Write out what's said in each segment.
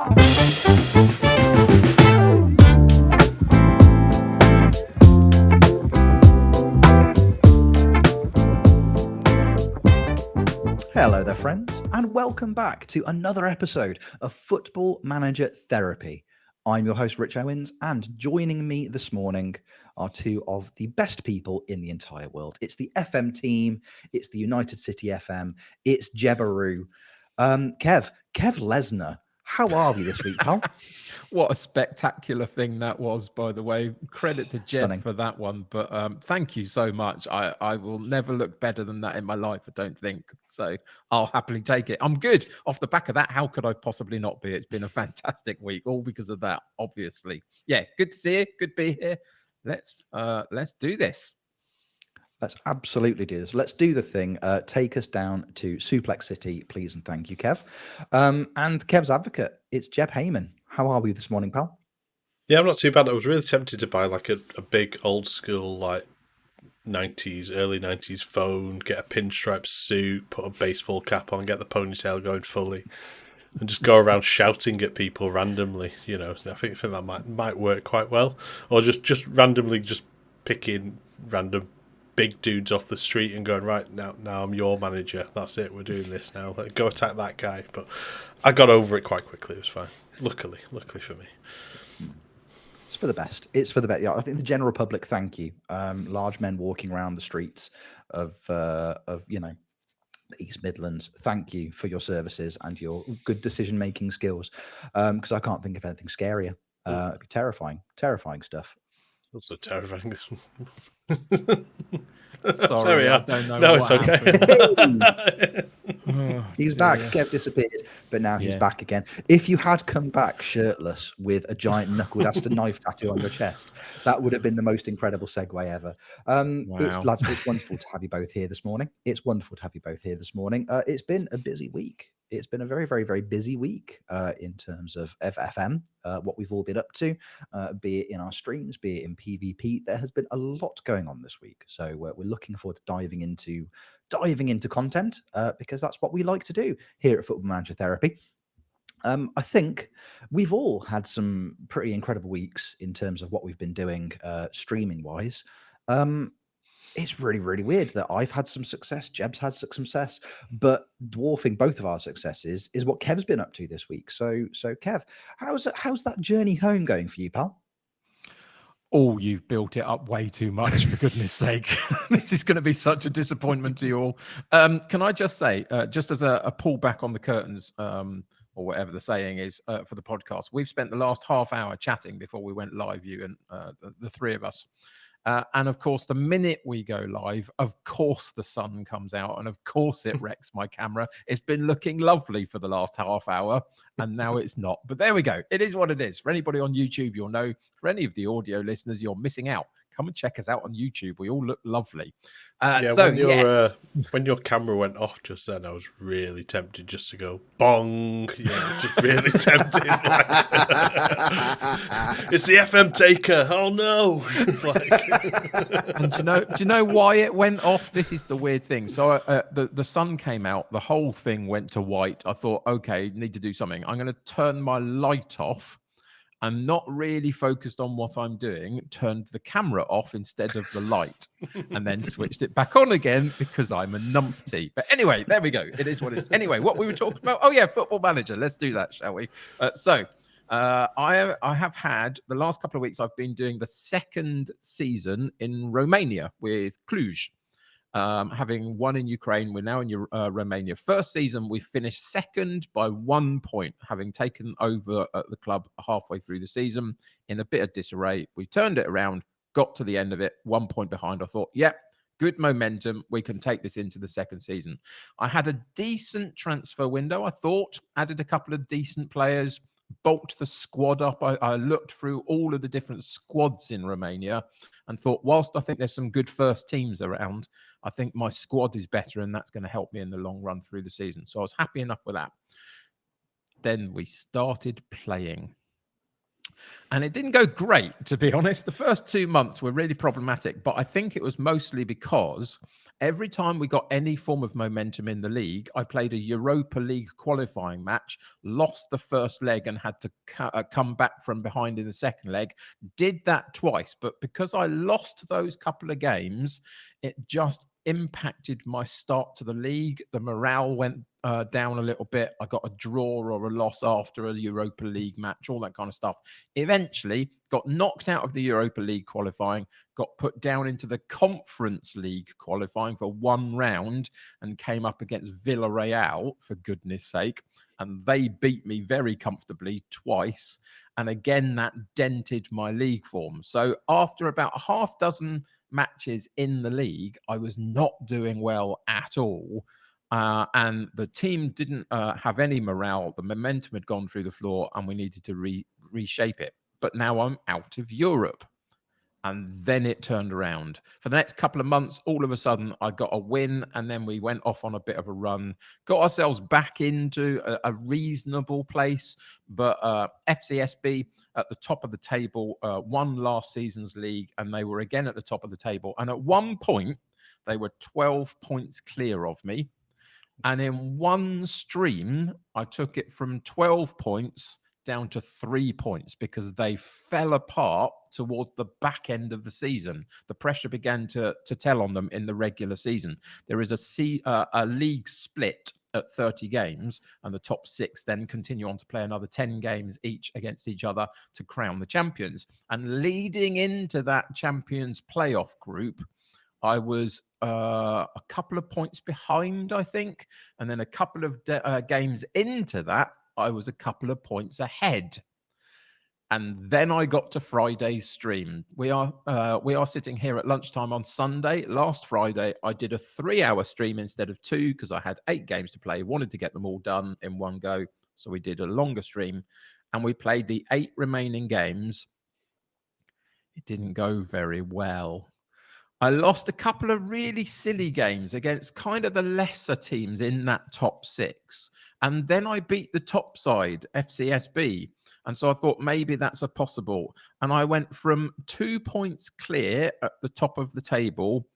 Hello there, friends, and welcome back to another episode of Football Manager Therapy. I'm your host, Rich Owens, and joining me this morning are two of the best people in the entire world. It's the FM team, it's the United City FM, it's Jebaroo. Kev Lesnar, how are we this week, pal? What a spectacular thing that was, by the way. Credit to Jeb Stunning. for that one. But thank you so much. I will never look better than that in my life, I don't think. So I'll happily take it. I'm good. Off the back of that, how could I possibly not be? It's been a fantastic week, all because of that, obviously. Yeah, good to see you. Good to be here. Let's do this. Let's absolutely do this. Let's do the thing. Take us down to Suplex City, please, and thank you, Kev. And Kev's advocate, it's Jeb Heyman. How are we this morning, pal? Yeah, I'm not too bad. I was really tempted to buy like a big old school like 90s, early 90s phone, get a pinstripe suit, put a baseball cap on, get the ponytail going fully, and just go around shouting at people randomly. You know, I think that might work quite well. Or just randomly just picking random big dudes off the street and going, right, now I'm your manager. That's it. We're doing this now. Go attack that guy. But I got over it quite quickly. It was fine. Luckily for me. It's for the best. It's for the best. Yeah, I think the general public thank you. Large men walking around the streets of the East Midlands. Thank you for your services and your good decision making skills. Because I can't think of anything scarier. It'd be terrifying stuff. Also terrifying. Sorry, I don't know. No, what it's okay. He's back. Kev disappeared, but now he's back again. If you had come back shirtless with a giant knuckle-duster knife tattoo on your chest, that would have been the most incredible segue ever. Lads, it's wonderful to have you both here this morning. It's been a busy week. It's been a very, very, very busy week in terms of FFM, what we've all been up to, be it in our streams, be it in PvP. There has been a lot going on this week. So we're looking forward to diving into content because that's what we like to do here at Football Manager Therapy. I think we've all had some pretty incredible weeks in terms of what we've been doing streaming-wise. It's really, really weird that I've had some success, Jeb's had some success, but dwarfing both of our successes is what Kev's been up to this week. So Kev, how's that journey home going for you, pal? Oh, you've built it up way too much, for goodness sake. This is going to be such a disappointment to you all. Can I just say, just as a pull back on the curtains, or whatever the saying is for the podcast, we've spent the last half hour chatting before we went live, you and the three of us. And of course, the minute we go live, of course, the sun comes out and of course it wrecks my camera. It's been looking lovely for the last half hour and now it's not. But there we go. It is what it is. For anybody on YouTube, you'll know. For any of the audio listeners, you're missing out. Come and check us out on YouTube. We all look lovely. When your camera went off just then, I was really tempted just to go bong. Just really tempted. It's the FM taker. Oh no! And do you know why it went off? This is the weird thing. So the sun came out. The whole thing went to white. I thought, okay, need to do something. I'm going to turn my light off. I'm not really focused on what I'm doing, turned the camera off instead of the light, and then switched it back on again because I'm a numpty. But anyway, there we go. It is what it is. Anyway, what we were talking about. Oh, yeah, Football Manager. Let's do that, shall we? I have had, the last couple of weeks, I've been doing the second season in Romania with Cluj. Having won in Ukraine, we're now in Romania. First season, we finished second by 1 point, having taken over at the club halfway through the season in a bit of disarray. We turned it around, got to the end of it, 1 point behind. I thought, yep, good momentum. We can take this into the second season. I had a decent transfer window, I thought, added a couple of decent players, bulked the squad up. I looked through all of the different squads in Romania and thought, whilst I think there's some good first teams around, I think my squad is better and that's going to help me in the long run through the season. So I was happy enough with that. Then we started playing. And it didn't go great, to be honest. The first 2 months were really problematic, but I think it was mostly because every time we got any form of momentum in the league, I played a Europa League qualifying match, lost the first leg and had to come back from behind in the second leg. Did that twice, but because I lost those couple of games, it just impacted my start to the league. The morale went down a little bit. I got a draw or a loss after a Europa League match, all that kind of stuff. Eventually got knocked out of the Europa League qualifying, got put down into the Conference League qualifying for one round and came up against Villarreal, for goodness sake. And they beat me very comfortably twice. And again, that dented my league form. So after about a half dozen matches in the league, I was not doing well at all. And the team didn't have any morale. The momentum had gone through the floor and we needed to reshape it. But now I'm out of Europe. And then it turned around. For the next couple of months, all of a sudden, I got a win. And then we went off on a bit of a run, got ourselves back into a reasonable place. But FCSB at the top of the table won last season's league, and they were again at the top of the table. And at one point, they were 12 points clear of me. And in one stream, I took it from 12 points down to 3 points because they fell apart towards the back end of the season. The pressure began to tell on them in the regular season. There is a league split at 30 games, and the top 6 then continue on to play another 10 games each against each other to crown the champions. And leading into that champions playoff group, I was a couple of points behind, I think. And then a couple of games into that, I was a couple of points ahead. And then I got to Friday's stream. We are sitting here at lunchtime on Sunday. Last Friday, I did a 3-hour stream instead of 2 because I had 8 games to play. Wanted to get them all done in one go. So we did a longer stream. And we played the 8 remaining games. It didn't go very well. I lost a couple of really silly games against kind of the lesser teams in that top 6. And then I beat the top side, FCSB. And so I thought maybe that's a possible. And I went from 2 points clear at the top of the table.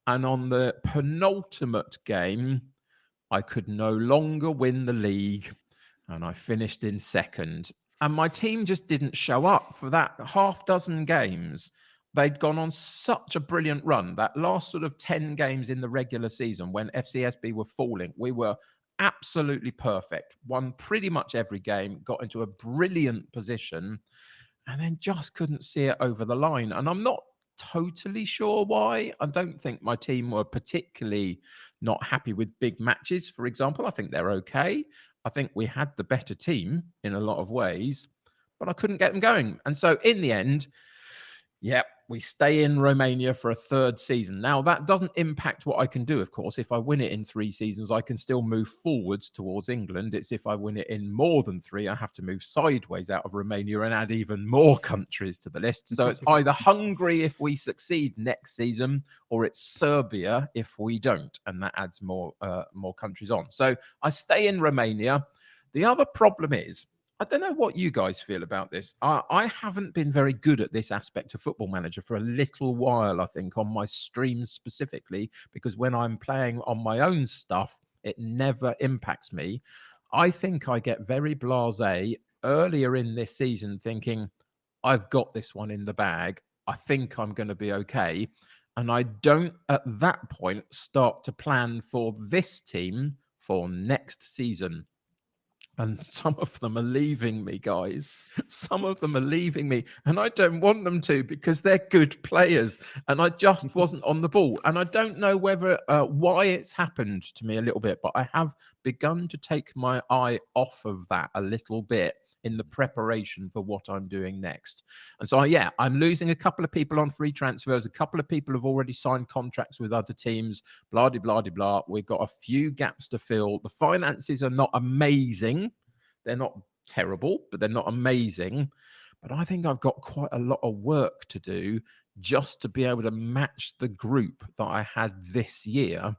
And on the penultimate game, I could no longer win the league. And I finished in second. And my team just didn't show up for that half dozen games. They'd gone on such a brilliant run. That last sort of 10 games in the regular season when FCSB were falling, we were absolutely perfect. Won pretty much every game, got into a brilliant position, and then just couldn't see it over the line. And I'm not totally sure why. I don't think my team were particularly not happy with big matches, for example. I think they're okay. I think we had the better team in a lot of ways, but I couldn't get them going. And so in the end, yep, we stay in Romania for a 3rd season. Now, that doesn't impact what I can do, of course. If I win it in 3 seasons, I can still move forwards towards England. It's if I win it in more than 3, I have to move sideways out of Romania and add even more countries to the list. So it's either Hungary if we succeed next season, or it's Serbia if we don't. And that adds more countries on. So I stay in Romania. The other problem is, I don't know what you guys feel about this. I haven't been very good at this aspect of Football Manager for a little while, I think, on my streams specifically, because when I'm playing on my own stuff, it never impacts me. I think I get very blasé earlier in this season thinking, I've got this one in the bag. I think I'm going to be okay. And I don't, at that point, start to plan for this team for next season. And some of them are leaving me, guys. Some of them are leaving me. And I don't want them to because they're good players. And I just wasn't on the ball. And I don't know whether why it's happened to me a little bit, but I have begun to take my eye off of that a little bit in the preparation for what I'm doing next. And so, yeah, I'm losing a couple of people on free transfers. A couple of people have already signed contracts with other teams, blah, de, blah, de, blah. We've got a few gaps to fill. The finances are not amazing. They're not terrible, but they're not amazing. But I think I've got quite a lot of work to do just to be able to match the group that I had this year,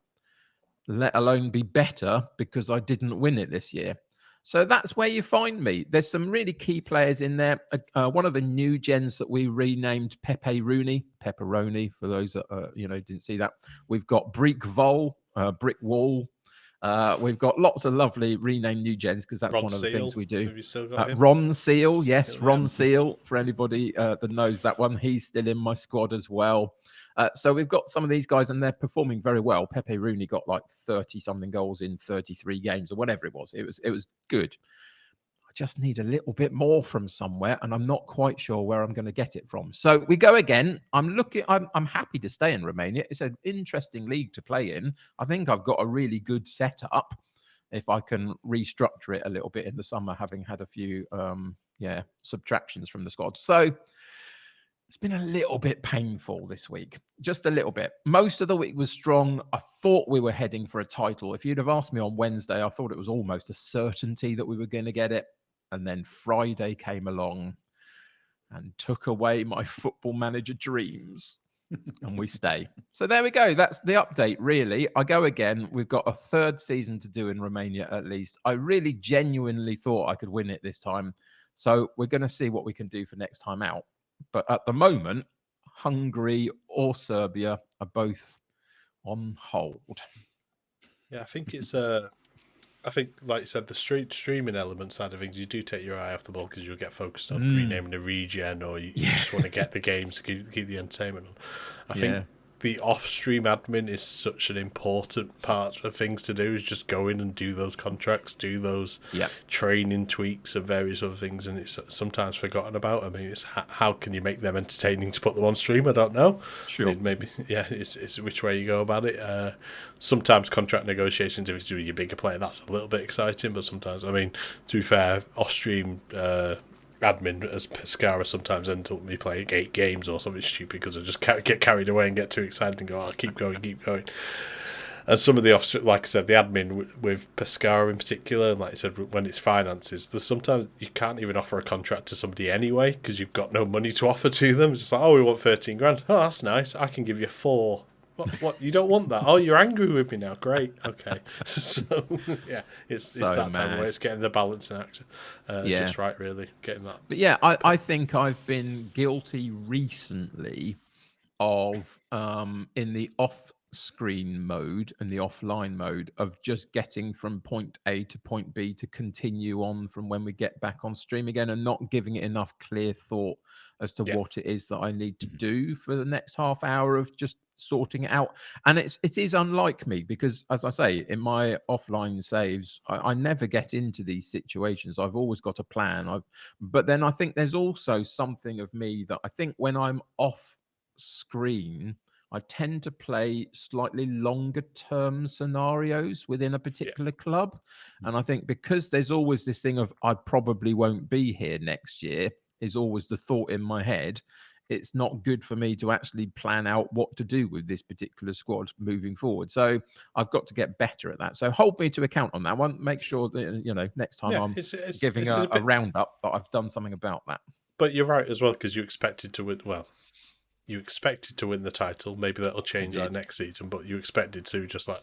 let alone be better because I didn't win it this year. So that's where you find me. There's some really key players in there. One of the new gens that we renamed Pepperoni, for those that didn't see that. We've got Brick Wall. We've got lots of lovely renamed new gens because that's Ron one of the Seal, things we do. have you still got him? Ron Seal, yes, Seal, Ron yeah. Seal. For anybody that knows that one, he's still in my squad as well. So we've got some of these guys, and they're performing very well. Pepe Rooney got like 30-something goals in 33 games or whatever it was. It was good. I just need a little bit more from somewhere, and I'm not quite sure where I'm going to get it from. So we go again. I'm happy to stay in Romania. It's an interesting league to play in. I think I've got a really good setup if I can restructure it a little bit in the summer, having had a few subtractions from the squad. So it's been a little bit painful this week, just a little bit. Most of the week was strong. I thought we were heading for a title. If you'd have asked me on Wednesday, I thought it was almost a certainty that we were going to get it. And then Friday came along and took away my football manager dreams. And we stay. So there we go. That's the update, really. I go again. We've got a third season to do in Romania, at least. I really genuinely thought I could win it this time. So we're going to see what we can do for next time out. But at the moment, Hungary or Serbia are both on hold. Yeah, I think it's I think, like you said, the streaming element side of things, you do take your eye off the ball because you'll get focused on renaming a regen, or you just want to get the games to keep the entertainment on. I think the off-stream admin is such an important part of things to do, is just go in and do those contracts, do those training tweaks and various other things, and it's sometimes forgotten about. I mean, it's how can you make them entertaining to put them on stream? I don't know. Sure. I mean, maybe, it's which way you go about it. Sometimes contract negotiations, if it's with your bigger player, that's a little bit exciting, but sometimes, I mean, to be fair, off-stream admin as Pescara sometimes ends up me playing 8 games or something stupid because I just get carried away and get too excited and go, oh, keep going. And some of the like I said, the admin with Pescara in particular, and like I said, when it's finances, there's sometimes you can't even offer a contract to somebody anyway because you've got no money to offer to them. It's just like, oh, we want 13 grand. Oh, that's nice. I can give you 4. What? You don't want that? Oh, you're angry with me now. Great. Okay. So yeah, it's that time of way. It's getting the balance in action just right, really. Getting that. But yeah, I think I've been guilty recently of in the off-screen mode and the offline mode of just getting from point A to point B to continue on from when we get back on stream again, and not giving it enough clear thought as to what it is that I need to do for the next half hour of just sorting it out. And it is unlike me because, as I say, in my offline saves, I never get into these situations. I've always got a plan. But then I think there's also something of me that I think when I'm off screen, I tend to play slightly longer term scenarios within a particular club. And I think because there's always this thing of I probably won't be here next year is always the thought in my head. It's not good for me to actually plan out what to do with this particular squad moving forward. So I've got to get better at that. So hold me to account on that one. Make sure that, next time I'm giving a roundup that I've done something about that. But you're right as well, because you expected to win. Well, you expected to win the title. Maybe that'll change our next season, but you expected to. Just like,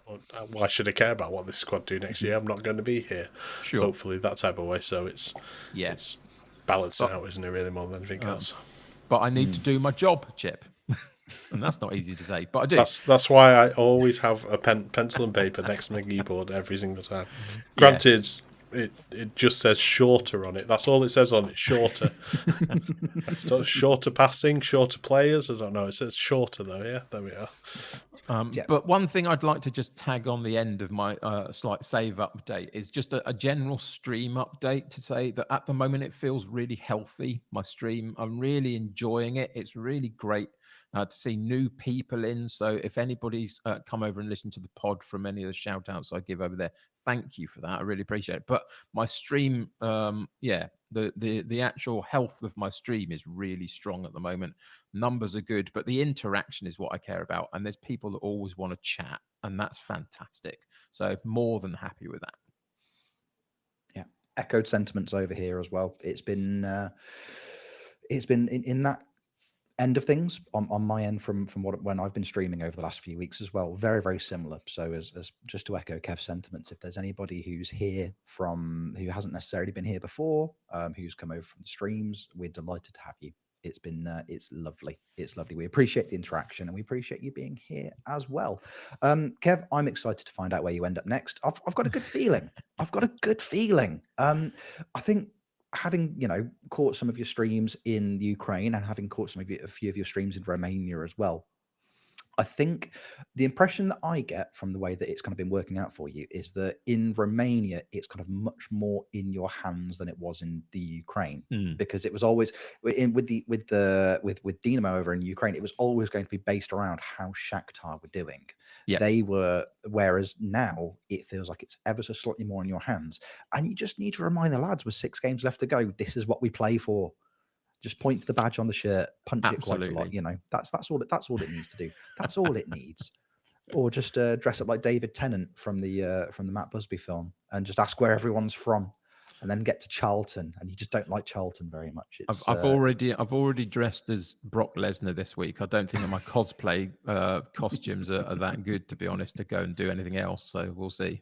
why should I care about what this squad do next year? I'm not going to be here. Sure. Hopefully, that type of way. So it's balancing out, isn't it? Really, more than anything else. But I need to do my job, Chip. And that's not easy to say, but I do. That's why I always have a pencil and paper next to my keyboard every single time. Granted, it just says shorter on it. That's all it says on it. Shorter. Shorter passing, shorter players. I don't know. It says shorter though. Yeah, there we are. But one thing I'd like to just tag on the end of my slight save update is just a general stream update to say that at the moment it feels really healthy. My stream, I'm really enjoying it. It's really great to see new people in. So if anybody's come over and listened to the pod from any of the shout outs I give over there, thank you for that. I really appreciate it. But my stream, the actual health of my stream is really strong at the moment. Numbers are good, but the interaction is what I care about. And there's people that always want to chat, and that's fantastic. So more than happy with that. Yeah, echoed sentiments over here as well. It's been in that end of things on my end from when I've been streaming over the last few weeks as well, very, very similar. So as just to echo Kev's sentiments, if there's anybody who's here who hasn't necessarily been here before, who's come over from the streams, we're delighted to have you. It's been it's lovely. It's lovely. We appreciate the interaction and we appreciate you being here as well. Kev, I'm excited to find out where you end up next. I've got a good feeling. I've got a good feeling. I think having caught some of your streams in Ukraine and having caught a few of your streams in Romania as well, I think the impression that I get from the way that it's kind of been working out for you is that in Romania, it's kind of much more in your hands than it was in the Ukraine, because it was always with Dynamo over in Ukraine, it was always going to be based around how Shakhtar were doing. Yeah. They were, whereas now it feels like it's ever so slightly more in your hands, and you just need to remind the lads with 6 games left to go, this is what we play for. Just point to the badge on the shirt, punch Absolutely. it quite a lot. That's all it needs to do. That's all it needs. Or just dress up like David Tennant from the Matt Busby film and just ask where everyone's from, and then get to Charlton, and you just don't like Charlton very much. I've already dressed as Brock Lesnar this week. I don't think that my cosplay costumes are that good, to be honest, to go and do anything else. So we'll see.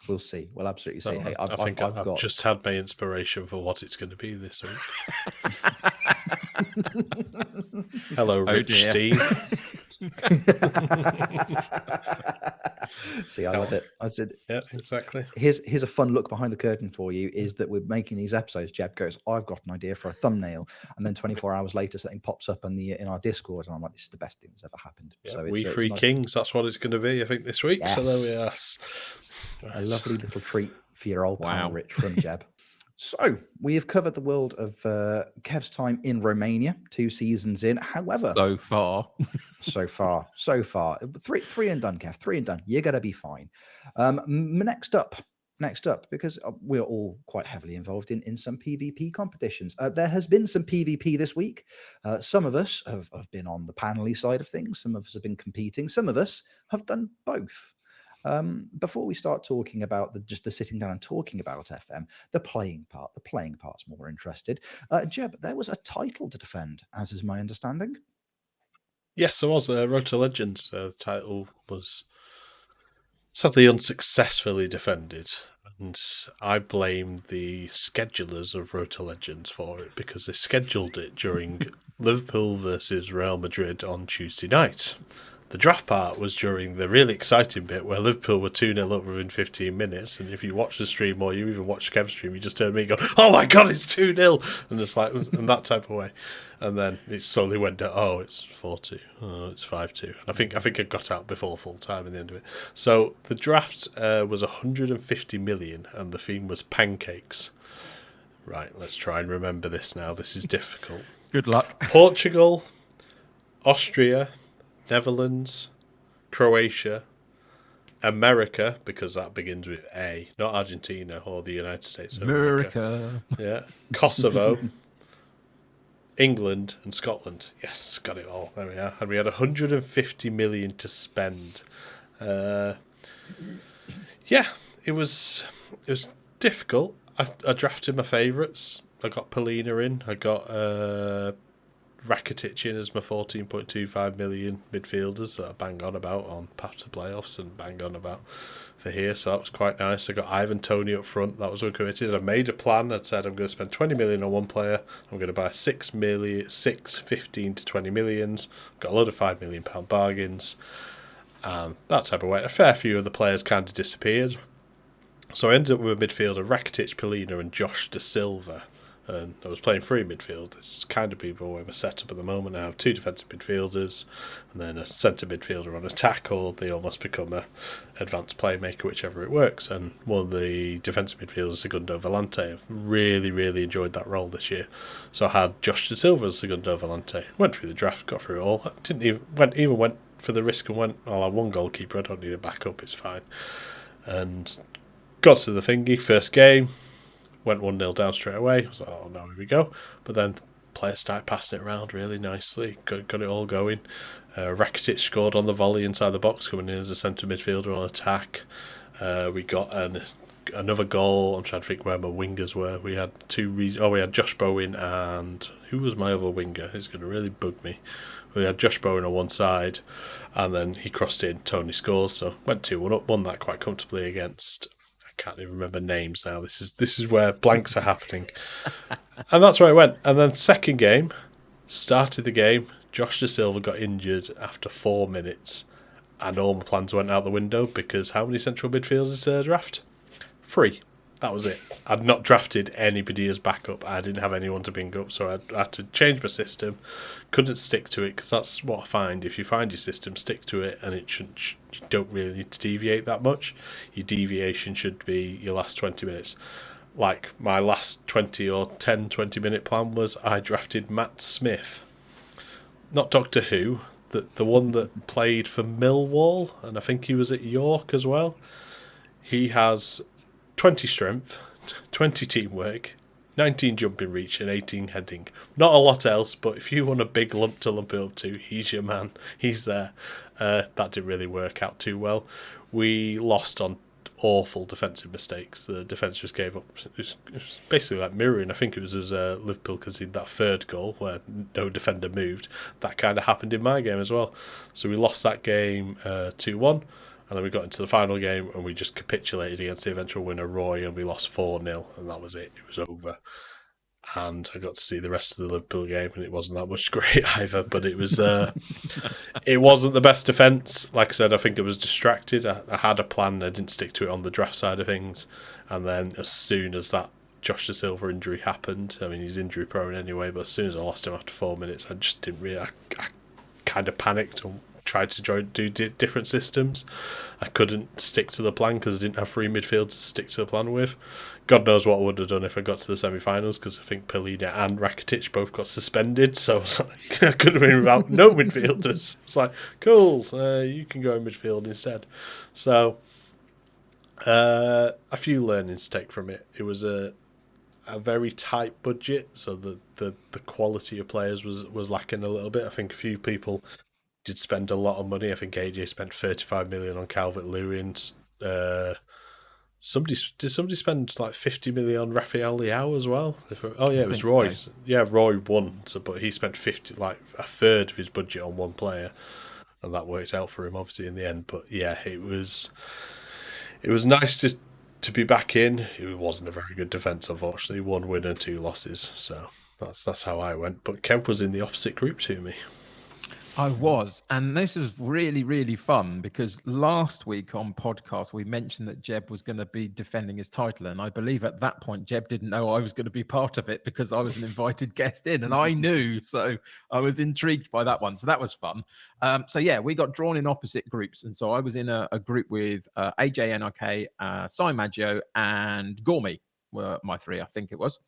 We'll see. We'll absolutely see. Hey, I think I've just had my inspiration for what it's going to be this week. Hello, Rich Steve. See, I love it. I said, yeah, exactly. Here's a fun look behind the curtain for you. Is that we're making these episodes? Jeb goes, I've got an idea for a thumbnail, and then 24 hours later, something pops up in our Discord, and I'm like, this is the best thing that's ever happened. Yeah, so we Three Kings. That's what it's going to be, I think, this week. Yes. So there we are. A lovely little treat for your old pal Rich from Jeb. So we have covered the world of Kev's time in Romania, 2 seasons in. However, so far, three and done, Kev. 3 and done. You're gonna be fine. Next up, because we're all quite heavily involved in some PvP competitions. There has been some PvP this week. Some of us have been on the panelly side of things. Some of us have been competing. Some of us have done both. Before we start talking about the sitting down and talking about FM, the playing part's more interested. Jeb, there was a title to defend, as is my understanding. Yes, there was. Road to Legends. The title was sadly unsuccessfully defended, and I blame the schedulers of Road to Legends for it, because they scheduled it during Liverpool versus Real Madrid on Tuesday night. The draft part was during the really exciting bit where Liverpool were 2-0 up within 15 minutes, and if you watch the stream or you even watch Kev's stream, you just turn to me and go, oh my god, it's 2-0, and it's like, and that type of way. And then it slowly went down, oh, it's 4-2, oh, it's 5-2. And I think it got out before full time in the end of it. So the draft was 150 million, and the theme was pancakes. Right, let's try and remember this now. This is difficult. Good luck. Portugal, Austria, Netherlands, Croatia, America, because that begins with A, not Argentina or the United States of America. Yeah. Kosovo, England, and Scotland. Yes, got it all. There we are. And we had 150 million to spend. Yeah, it was difficult. I drafted my favourites. I got Polina in. I got Rakitic in as my 14.25 million midfielders that I bang on about on path to playoffs and bang on about for here, so that was quite nice. I got Ivan Toney up front, that was uncommitted. I made a plan. I'd said I'm going to spend 20 million on one player, I'm going to buy 15 to 20 millions, got a load of £5 million bargains, and that type of way. A fair few of the players kind of disappeared, so I ended up with a midfield of Rakitic, Polina and Josh Da Silva. And I was playing 3 midfield. It's kind of people where my setup at the moment. I have 2 defensive midfielders and then a centre midfielder on attack, or they almost become a advanced playmaker, whichever it works. And one of the defensive midfielders, Segundo Volante. I've really, really enjoyed that role this year. So I had Josh Da Silva as Segundo Volante. Went through the draft, got through it all. I didn't went for the risk and went, I'll have one goalkeeper, I don't need a backup, it's fine. And got to the thingy, first game. Went 1-0 down straight away. I was like, oh no, here we go. But then players started passing it around really nicely. Got it all going. Rakitic scored on the volley inside the box, coming in as a centre midfielder on attack. We got an another goal. I'm trying to think where my wingers were. We had we had Josh Bowen and who was my other winger? It's going to really bug me. We had Josh Bowen on one side, and then he crossed in. Tony scores, so went 2-1 up. Won that quite comfortably against. I can't even remember names now. This is where blanks are happening, and that's where I went. And then second game, started the game. Josh De Silva got injured after 4 minutes, and all my plans went out the window because how many central midfielders did I draft? 3. That was it. I'd not drafted anybody as backup. I didn't have anyone to bring up, so I had to change my system. Couldn't stick to it because that's what I find. If you find your system, stick to it, and you don't really need to deviate that much. Your deviation should be your last 20 minutes. Like my last 20 or 10, 20-minute plan was I drafted Matt Smith. Not Doctor Who, the one that played for Millwall, and I think he was at York as well. He has 20 strength, 20 teamwork, 19 jumping reach, and 18 heading. Not a lot else, but if you want a big lump to lump it up to, he's your man. He's there. That didn't really work out too well. We lost on awful defensive mistakes. The defence just gave up. It was basically like mirroring. I think it was as Liverpool conceded that third goal where no defender moved. That kind of happened in my game as well. So we lost that game 2-1. And then we got into the final game and we just capitulated against the eventual winner, Roy, and we lost 4-0, and that was it. It was over. And I got to see the rest of the Liverpool game, and it wasn't that much great either, but it was it wasn't the best defence. Like I said, I think it was distracted. I had a plan, I didn't stick to it on the draft side of things. And then as soon as that Josh De Silva injury happened, I mean, he's injury prone anyway, but as soon as I lost him after 4 minutes, I just didn't really, I kind of panicked and tried to do different systems. I couldn't stick to the plan because I didn't have 3 midfielders to stick to the plan with. God knows what I would have done if I got to the semi-finals, because I think Pelina and Rakitic both got suspended, so I was like, I could have been without no midfielders. It's like, cool, you can go in midfield instead. So a few learnings to take from it. It was a very tight budget, so the quality of players was lacking a little bit. I think a few people did spend a lot of money. I think AJ spent 35 million on Calvert-Lewin. Did somebody spend like 50 million on Rafael Leao as well? It was Roy. So. Yeah, Roy won, but he spent 50, like a third of his budget on one player, and that worked out for him obviously in the end. But yeah, it was nice to be back in. It wasn't a very good defence, unfortunately. 1 win and 2 losses, so that's how I went. But Kev was in the opposite group to me. I was, and this was really, really fun because last week on podcast we mentioned that Jeb was going to be defending his title, and I believe at that point Jeb didn't know I was going to be part of it because I was an invited guest in, and I knew, so I was intrigued by that one. So that was fun. So yeah, we got drawn in opposite groups, and so I was in a group with AJ NRK, Cy Maggio, and Gormy. Were my 3, I think it was,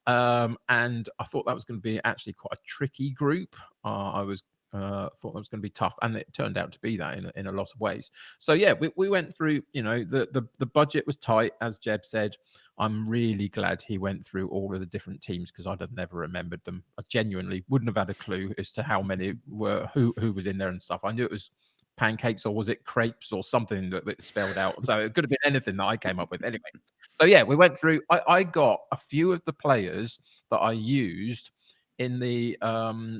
and I thought that was going to be actually quite a tricky group. I thought that was going to be tough, and it turned out to be that in a lot of ways. So yeah, we went through, the budget was tight, as Jeb said. I'm really glad he went through all of the different teams because I'd have never remembered them. I genuinely wouldn't have had a clue as to how many were, who was in there and stuff. I knew it was pancakes, or was it crepes or something that it spelled out. So it could have been anything that I came up with anyway. So yeah, we went through. I got a few of the players that I used in the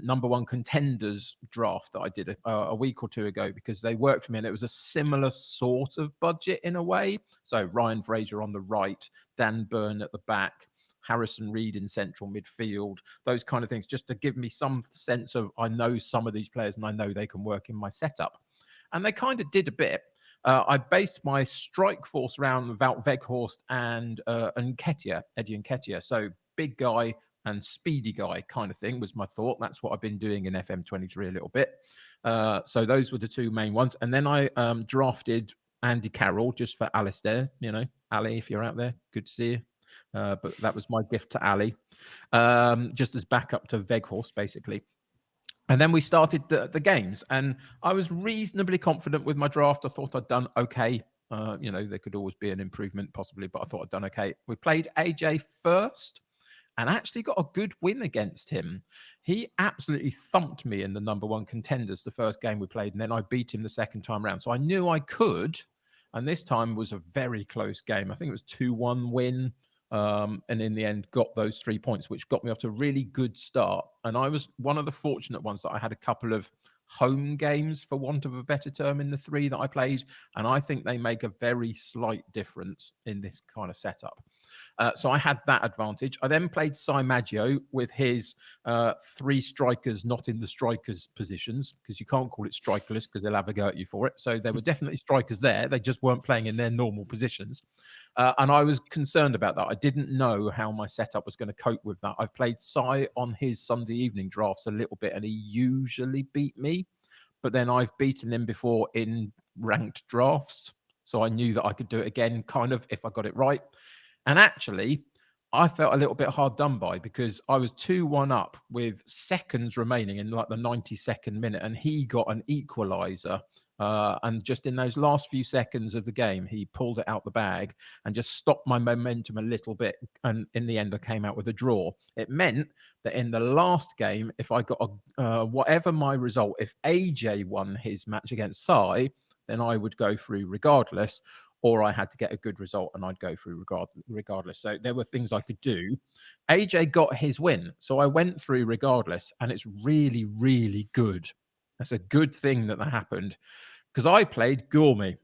number 1 contenders draft that I did a week or 2 ago because they worked for me, and it was a similar sort of budget in a way. So Ryan Fraser on the right, Dan Burn at the back, Harrison Reed in central midfield, those kind of things, just to give me some sense of I know some of these players and I know they can work in my setup. And they kind of did a bit. I based my strike force around Wout Weghorst and Nketiah, Eddie Nketiah. So big guy and speedy guy kind of thing was my thought. That's what I've been doing in FM23 a little bit. So those were the 2 main ones. And then I drafted Andy Carroll just for Alistair. Ali, if you're out there, good to see you. But that was my gift to Ali, just as backup to Weghorst, basically. And then we started the games, and I was reasonably confident with my draft. I thought I'd done okay. There could always be an improvement possibly, but I thought I'd done okay. We played AJ first and actually got a good win against him. He absolutely thumped me in the number 1 contenders the first game we played, and then I beat him the second time around. So I knew I could, And this time was a very close game. I think it was 2-1 win. And in the end, got those 3 points, which got me off to a really good start. And I was one of the fortunate ones that I had a couple of home games, for want of a better term, in the 3 that I played. And I think they make a very slight difference in this kind of setup. So I had that advantage. I then played Maggio with his 3 strikers not in the strikers' positions, because you can't call it strikerless because they'll have a go at you for it. So there were definitely strikers there. They just weren't playing in their normal positions. And I was concerned about that. I didn't know how my setup was going to cope with that. I've played on his Sunday evening drafts a little bit, and he usually beat me. But then I've beaten him before in ranked drafts. So I knew that I could do it again, kind of, if I got it right. And actually, I felt a little bit hard done by, because I was 2-1 up with seconds remaining in like the 92nd minute, and he got an equaliser. And just in those last few seconds of the game, he pulled it out the bag and just stopped my momentum a little bit. And in the end, I came out with a draw. It meant that in the last game, if I got whatever my result, if AJ won his match against Sai, then I would go through regardless, or I had to get a good result and I'd go through regardless. So there were things I could do. AJ got his win, so I went through regardless, and it's really, really good. That's a good thing that happened, because I played Gourmet,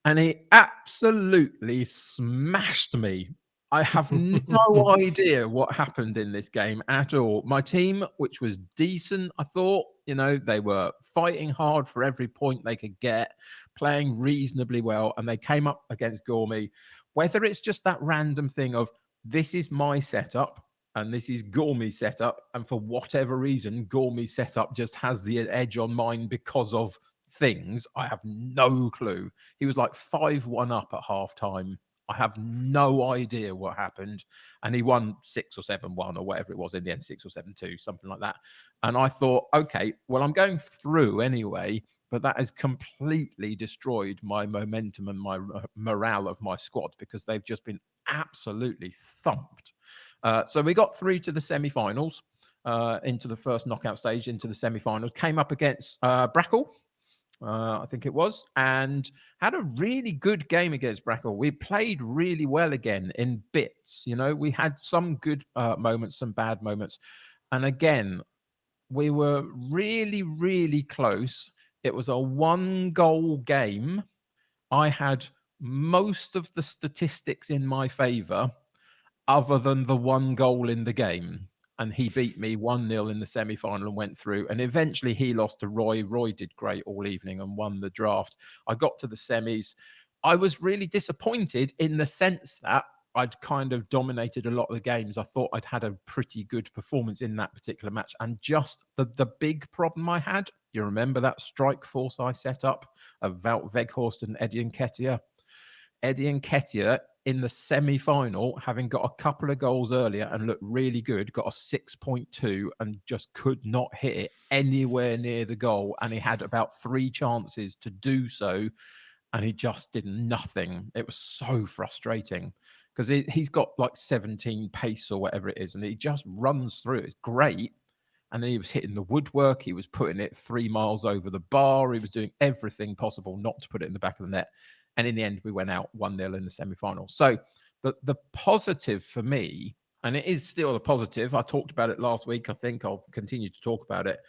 and he absolutely smashed me. I have no idea what happened in this game at all. My team, which was decent, I thought, they were fighting hard for every point they could get, playing reasonably well, and they came up against Gourmet. Whether it's just that random thing of, this is my setup and this is Gourmet's setup, and for whatever reason, Gourmet's setup just has the edge on mine because of things, I have no clue. He was like 5-1 up at half time. I have no idea what happened. And he won 6 or 7-1 or whatever it was in the end, 6 or 7-2, something like that. And I thought, okay, well, I'm going through anyway, but that has completely destroyed my momentum and my morale of my squad, because they've just been absolutely thumped. So we got through to the semi-finals, into the first knockout stage, into the semi-finals, came up against Brackle. I think it was, and had a really good game against Brackle. We played really well again in bits. We had some good moments, some bad moments. And again, we were really, really close. It was a 1-goal game. I had most of the statistics in my favor, other than the 1 goal in the game. And he beat me 1-0 in the semi-final and went through. And eventually he lost to Roy. Roy did great all evening and won the draft. I got to the semis. I was really disappointed in the sense that I'd kind of dominated a lot of the games. I thought I'd had a pretty good performance in that particular match. And just the big problem I had, you remember that strike force I set up of Wout Weghorst and Eddie Nketiah? Eddie Nketiah in the semi-final, having got a couple of goals earlier and looked really good, got a 6.2 and just could not hit it anywhere near the goal. And he had about 3 chances to do so, and he just did nothing. It was so frustrating, because he's got like 17 pace or whatever it is, and he just runs through. It's great. And then he was hitting the woodwork. He was putting it 3 miles over the bar. He was doing everything possible not to put it in the back of the net. And in the end, we went out 1-0 in the semi-final. So the positive for me, and it is still a positive, I talked about it last week. I think I'll continue to talk about it.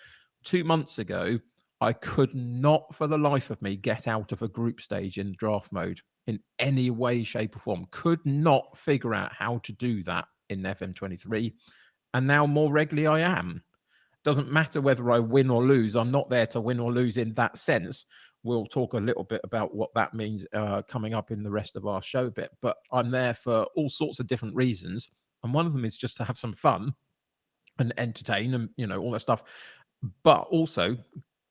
2 months ago, I could not for the life of me get out of a group stage in draft mode in any way, shape, or form. Could not figure out how to do that in FM23. And now more regularly I am. Doesn't matter whether I win or lose. I'm not there to win or lose in that sense. We'll talk a little bit about what that means coming up in the rest of our show bit. But I'm there for all sorts of different reasons. And one of them is just to have some fun and entertain and, all that stuff. But also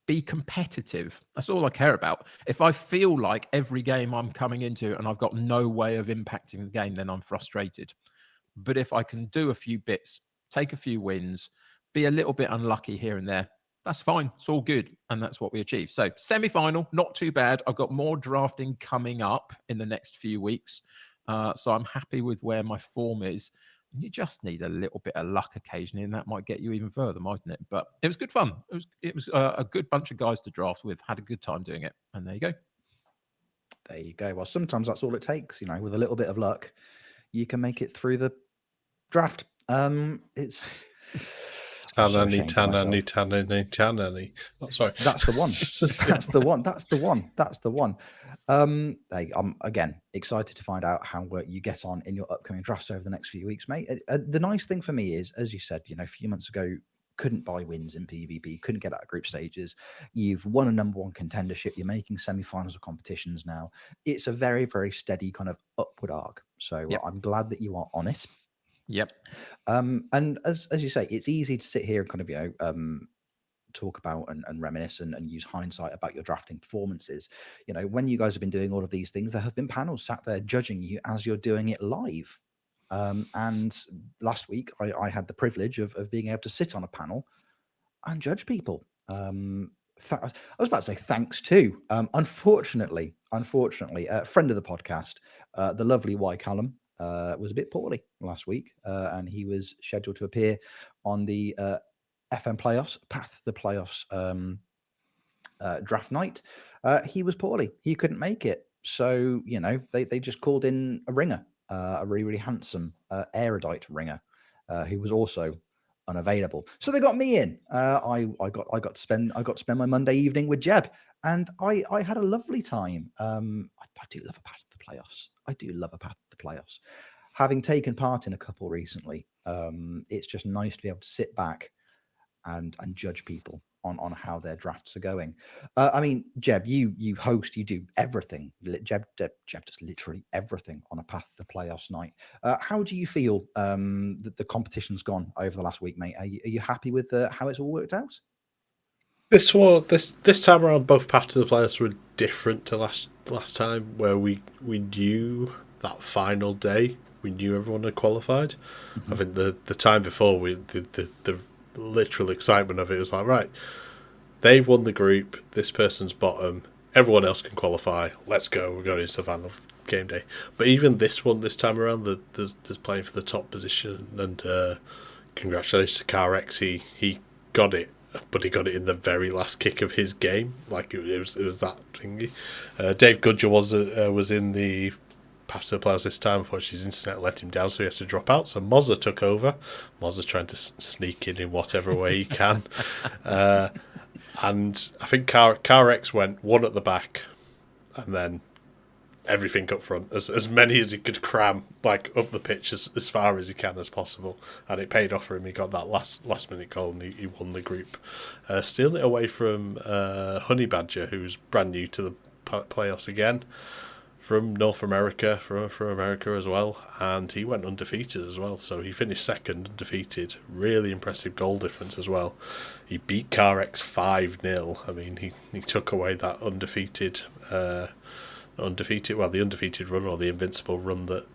be competitive. That's all I care about. If I feel like every game I'm coming into and I've got no way of impacting the game, then I'm frustrated. But if I can do a few bits, take a few wins, be a little bit unlucky here and there, that's fine. It's all good. And that's what we achieved. So semi-final, not too bad. I've got more drafting coming up in the next few weeks. So I'm happy with where my form is. You just need a little bit of luck occasionally, and that might get you even further, mightn't it? But it was good fun. It was a good bunch of guys to draft with. Had a good time doing it. And there you go. There you go. Well, sometimes that's all it takes. With a little bit of luck, you can make it through the draft. It's I'm so Tanani, ashamed of myself. tanani, tanani, tanani. Oh, sorry. That's the one. That's the one. That's the one. That's the one. Hey, I'm again excited to find out how you get on in your upcoming drafts over the next few weeks, mate. The nice thing for me is, as you said, a few months ago, couldn't buy wins in PvP, couldn't get out of group stages. You've won a number one contendership. You're making semi-finals of competitions now. It's a very, very steady kind of upward arc. So Yep. I'm glad that you are on it. Yep. And as you say, it's easy to sit here and kind of talk about and reminisce and use hindsight about your drafting performances. When you guys have been doing all of these things, there have been panels sat there judging you as you're doing it live. And last week, I had the privilege of being able to sit on a panel and judge people. I was about to say thanks to. Unfortunately, a friend of the podcast, the lovely Y Callum, was a bit poorly last week, and he was scheduled to appear on the FM playoffs, Path to the Playoffs draft night. He was poorly. He couldn't make it. So, they just called in a ringer, a really, really handsome, erudite ringer, who was also unavailable. So they got me in. I got to spend my Monday evening with Jeb, and I had a lovely time. I do love a path to the playoffs. I do love a path to the playoffs. Having taken part in a couple recently, it's just nice to be able to sit back and judge people on how their drafts are going. I mean, Jeb, you host, you do everything. Jeb does literally everything on a path to the playoffs night. How do you feel that the competition's gone over the last week, mate? Are you happy with how it's all worked out? This time around, both paths to the playoffs were different to last time, where we knew that final day, we knew everyone had qualified. I think the time before, the literal excitement of it was like, right, they've won the group, this person's bottom, everyone else can qualify, let's go, we're going into the final game day. But even this time around, there's playing for the top position, and congratulations to CarX, he got it, but he got it in the very last kick of his game. Like it was that thingy. Dave Goodger was in the path to the playoffs this time. Unfortunately, his internet let him down, so he had to drop out. So Mozza took over. Mozza's trying to sneak in whatever way he can. And I think CarX went one at the back, and then everything up front, as many as he could cram, like up the pitch as far as he can as possible, and it paid off for him. He got that last minute goal, and he won the group, stealing it away from Honey Badger, who's brand new to the playoffs again, from North America, from America as well, and he went undefeated as well. So he finished second, undefeated. Really impressive goal difference as well. He beat CarX 5-0. I mean, he took away that the undefeated run, or the invincible run that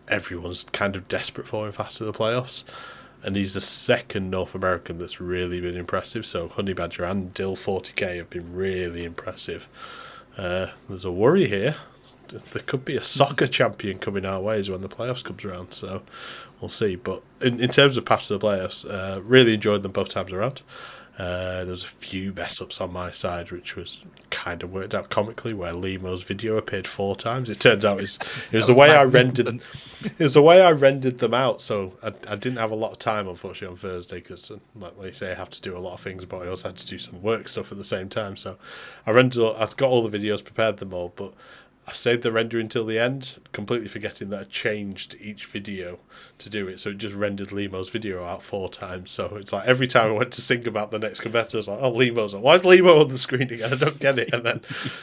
everyone's kind of desperate for in after the playoffs. And he's the second North American that's really been impressive. So Honey Badger and Dill 40k have been really impressive. There's a worry here. There could be a soccer champion coming our ways when the playoffs comes around, so we'll see. But in terms of paths to the playoffs, really enjoyed them both times around. There was a few mess ups on my side, which was kind of worked out comically, where Limo's video appeared 4 times. It turns out it was the way I rendered. It was the way I rendered them out. So I didn't have a lot of time, unfortunately, on Thursday, because, like they say, I have to do a lot of things, but I also had to do some work stuff at the same time. So I've got all the videos, prepared them all, but I saved the render until the end, completely forgetting that I changed each video to do it. So it just rendered Limo's video out 4 times. So it's like every time I went to think about the next competitor, I was like, oh, Limo's on. Why is Limo on the screen again? I don't get it. And then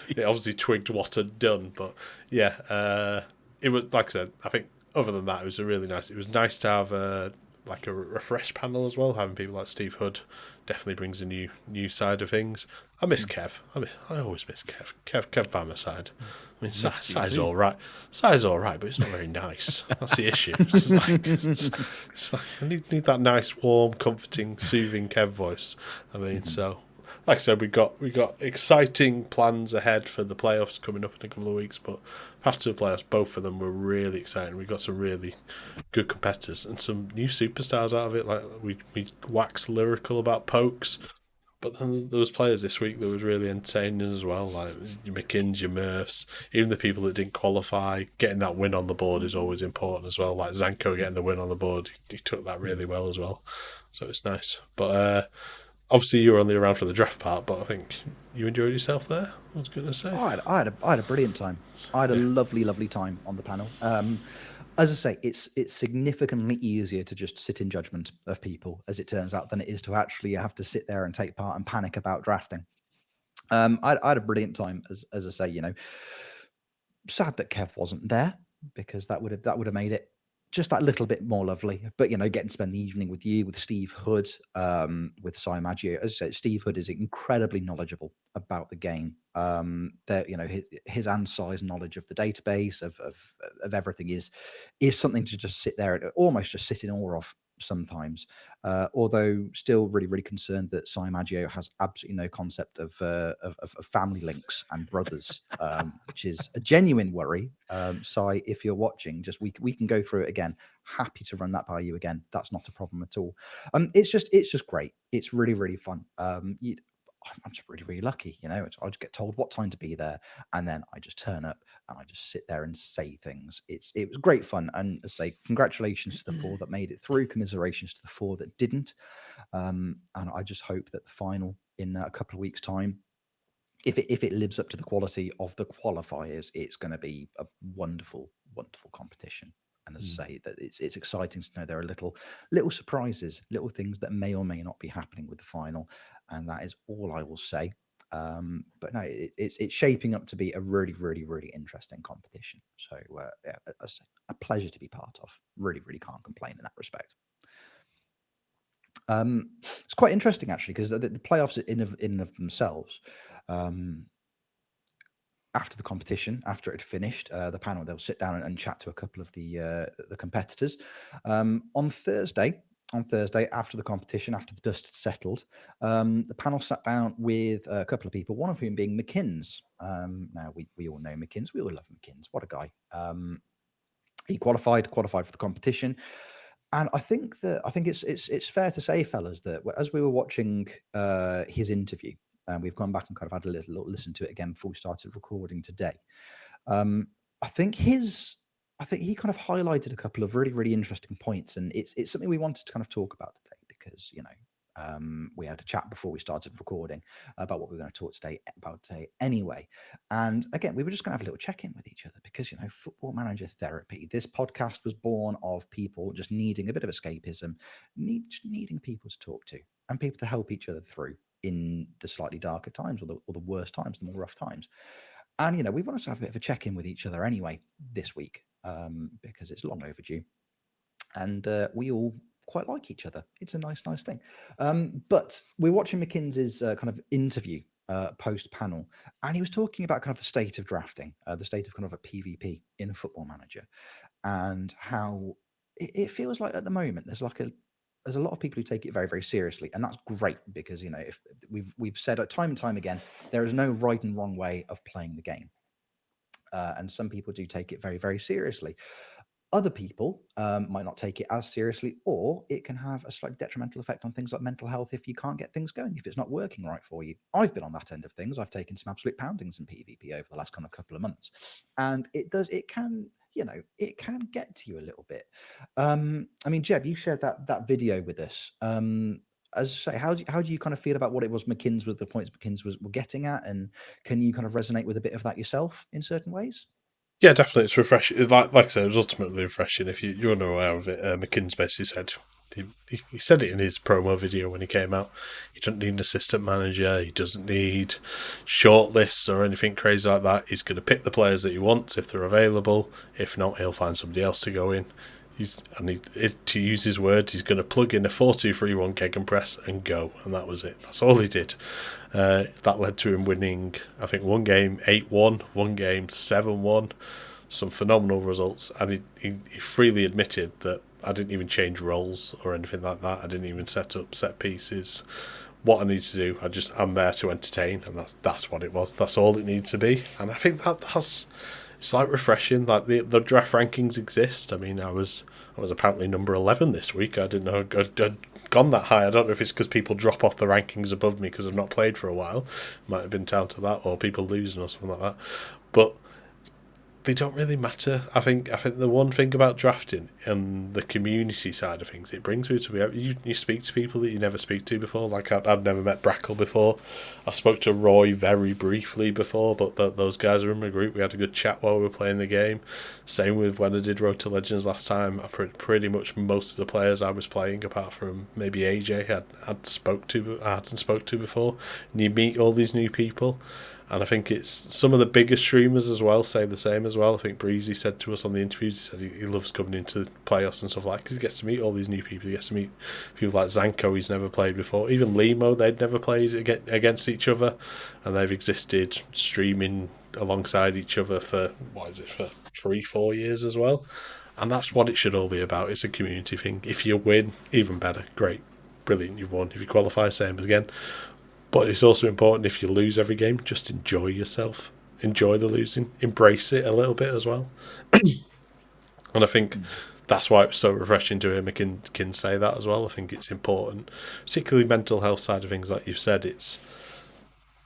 it obviously twigged what I'd done. But yeah, it was, like I said, I think other than that, it was nice to have a refresh panel as well. Having people like Steve Hood definitely brings a new side of things. I miss Kev. I always miss Kev. Kev by my side. I mean, Sai's all right. Sai's all right, but it's not very nice. That's the issue. It's like I need that nice, warm, comforting, soothing Kev voice. I mean, so like I said, we got exciting plans ahead for the playoffs coming up in a couple of weeks. But after the playoffs, both of them were really exciting. We got some really good competitors and some new superstars out of it. Like we waxed lyrical about Pokes. But then there was players this week that was really entertaining as well, like your McKinns, your Murphs, even the people that didn't qualify. Getting that win on the board is always important as well. Like Zanko getting the win on the board, he took that really well as well. So it's nice. But obviously you were only around for the draft part, but I think you enjoyed yourself there, I was going to say. I had a brilliant time. I had a lovely time on the panel. As I say, it's significantly easier to just sit in judgment of people, as it turns out, than it is to actually have to sit there and take part and panic about drafting. I had a brilliant time, as I say, sad that Kev wasn't there, because that would have made it just that little bit more lovely. But getting to spend the evening with you, with Steve Hood, with Cy Maggio. As I said, Steve Hood is incredibly knowledgeable about the game. That his and Cy's knowledge of the database of everything is something to just sit there and almost just sit in awe of sometimes. Although still really concerned that Cy Maggio has absolutely no concept of family links and brothers, which is a genuine worry. Cy, if you're watching, just we can go through it again. Happy to run that by you again. That's not a problem at all. It's just great. It's really fun. I'm just really lucky, I just get told what time to be there, and then I just turn up and I just sit there and say things. It was great fun, and I say congratulations to the 4 that made it through, commiserations to the 4 that didn't, and I just hope that the final in a couple of weeks' time, if it lives up to the quality of the qualifiers, it's going to be a wonderful competition. And as I say, that it's exciting to know there are little surprises, little things that may or may not be happening with the final, and that is all I will say. But no, it's shaping up to be a really interesting competition. So yeah, as I say, a pleasure to be part of. Really can't complain in that respect. It's quite interesting actually, because the playoffs in and of themselves. After the competition, after it had finished, the panel, they'll sit down and chat to a couple of the competitors. On Thursday, after the competition, after the dust had settled, the panel sat down with a couple of people, one of whom being McKinns. Now, we all know McKinns. We all love McKinns. What a guy. He qualified for the competition. And I think it's fair to say, fellas, that as we were watching his interview, and we've gone back and kind of had a little listen to it again before we started recording today. I think he kind of highlighted a couple of really interesting points, and it's something we wanted to kind of talk about today, because we had a chat before we started recording about what we were going to talk about today anyway. And again, we were just going to have a little check-in with each other, because football manager therapy, this podcast was born of people just needing a bit of escapism, needing people to talk to, and people to help each other through in the slightly darker times, or the worst times, the more rough times. And we wanted to have a bit of a check-in with each other anyway this week, because it's long overdue, and we all quite like each other. It's a nice thing. But we're watching McKinsey's kind of interview post panel, and he was talking about kind of the state of drafting, the state of kind of a PvP in a Football Manager, and how it feels like at the moment there's a lot of people who take it very seriously, and that's great, because if we've said time and time again, there is no right and wrong way of playing the game, and some people do take it very seriously. Other people might not take it as seriously, or it can have a slightly detrimental effect on things like mental health if you can't get things going, if it's not working right for you. I've been on that end of things. I've taken some absolute poundings in PvP over the last kind of couple of months, and it can get to you a little bit. I mean, Jeb, you shared that video with us. As I say, how do you kind of feel about what it was McKinn's, with the points McKinn's were getting at, and can you kind of resonate with a bit of that yourself in certain ways? Yeah, definitely. It's refreshing. Like I said, it was ultimately refreshing. If you're unaware of it, McKinn's basically said, he said it in his promo video when he came out. He doesn't need an assistant manager. He doesn't need shortlists or anything crazy like that. He's going to pick the players that he wants if they're available. If not, he'll find somebody else to go in. To use his words, he's going to plug in a 4-2-3-1 gegenpress and go, and that was it. That's all he did. That led to him winning, I think, one game 8-1, one game 7-1, some phenomenal results. And he freely admitted that I didn't even change roles or anything like that. I didn't even set up set pieces. What I need to do, I'm there to entertain, and that's what it was. That's all it needs to be. And I think it's like refreshing. Like the draft rankings exist. I mean, I was apparently number 11 this week. I didn't know I'd gone gone that high. I don't know if it's because people drop off the rankings above me because I've not played for a while. Might have been down to that, or people losing or something like that. But they don't really matter. I think the one thing about drafting and the community side of things, it brings you to you speak to people that you never speak to before. Like I've never met Brackle before. I spoke to Roy very briefly before, but those guys are in my group. We had a good chat while we were playing the game. Same with when I did Road to Legends last time. I pretty much most of the players I was playing, apart from maybe AJ, I hadn't spoke to before. And you meet all these new people. And I think it's some of the bigger streamers as well say the same as well. I think Breezy said to us on the interviews, he said he loves coming into playoffs and stuff like that because he gets to meet all these new people. He gets to meet people like Zanko he's never played before. Even Limo, they'd never played against each other, and they've existed streaming alongside each other for, for 3-4 years as well. And that's what it should all be about. It's a community thing. If you win, even better. Great. Brilliant, you've won. If you qualify, same again. But it's also important if you lose every game, just enjoy yourself. Enjoy the losing. Embrace it a little bit as well. And I think that's why it was so refreshing to hear McKin say that as well. I think it's important, particularly mental health side of things, like you've said. It's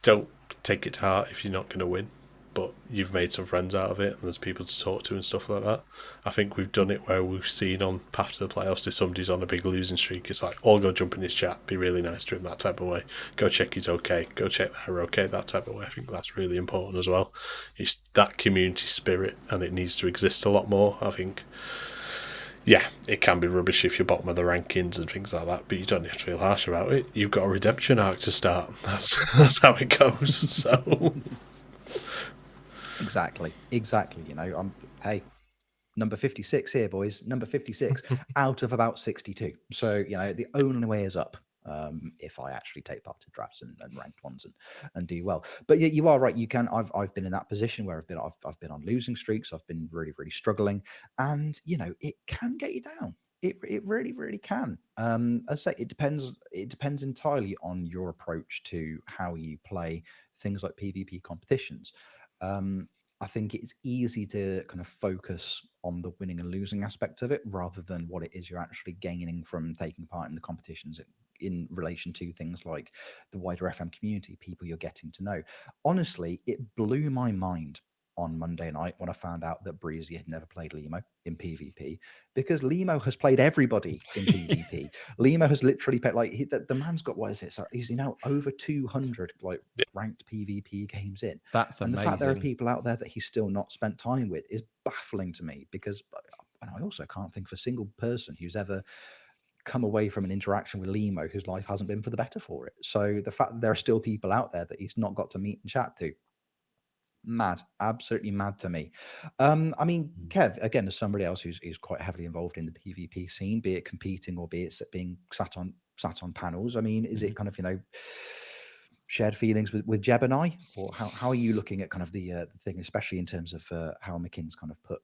don't take it to heart if you're not going to win, but you've made some friends out of it and there's people to talk to and stuff like that. I think we've done it where we've seen on path to the playoffs, if somebody's on a big losing streak, it's like, all go jump in his chat, be really nice to him, that type of way. Go check he's okay, go check they're okay, that type of way. I think that's really important as well. It's that community spirit and it needs to exist a lot more, I think. Yeah, it can be rubbish if you're bottom of the rankings and things like that, but you don't have to feel harsh about it. You've got a redemption arc to start. That's how it goes. So Exactly. You know, hey, number 56 here, boys. Number 56 out of about 62. So, you know, the only way is up if I actually take part in drafts and ranked ones and do well. But yeah, you are right. You can. I've been in that position where I've been on losing streaks. I've been really, really struggling, and you know, it can get you down. It really, really can. As I say, it depends. It depends entirely on your approach to how you play things like PvP competitions. Um, I think it's easy to kind of focus on the winning and losing aspect of it rather than what it is you're actually gaining from taking part in the competitions in relation to things like the wider FM community, people you're getting to know. Honestly, it blew my mind on Monday night when I found out that Breezy had never played Limo in PvP because Limo has played everybody in PvP. Limo has literally played like the man's got, what is it? So he's now over 200 like ranked PvP games in. That's And the fact there are amazing. people out there that he's still not spent time with is baffling to me because and I also can't think of a single person who's ever come away from an interaction with Limo whose life hasn't been for the better for it. So the fact that there are still people out there that he's not got to meet and chat to, mad, absolutely mad to me. I mean, Kev, again, as somebody else who's quite heavily involved in the PvP scene, be it competing or be it being sat on panels. I mean, is it kind of, you know, shared feelings with Jeb and I, or how are you looking at kind of the thing, especially in terms of how McKinn's kind of put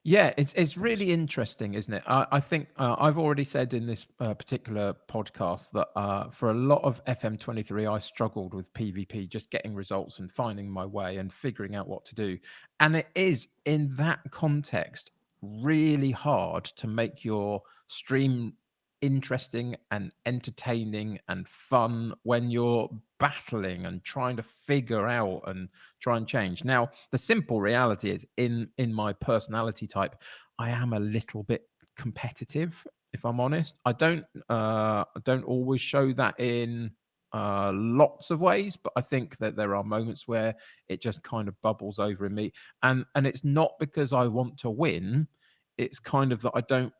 Yeah, it's things? really interesting, isn't it? I think I've already said in this particular podcast that for a lot of FM23, I struggled with PvP, just getting results and finding my way and figuring out what to do. And it is in that context really hard to make your stream interesting and entertaining and fun when you're battling and trying to figure out and try and change. Now, the simple reality is in my personality type, I am a little bit competitive, if I'm honest. I don't always show that in lots of ways, but I think that there are moments where it just kind of bubbles over in me. And it's not because I want to win, it's kind of that I don't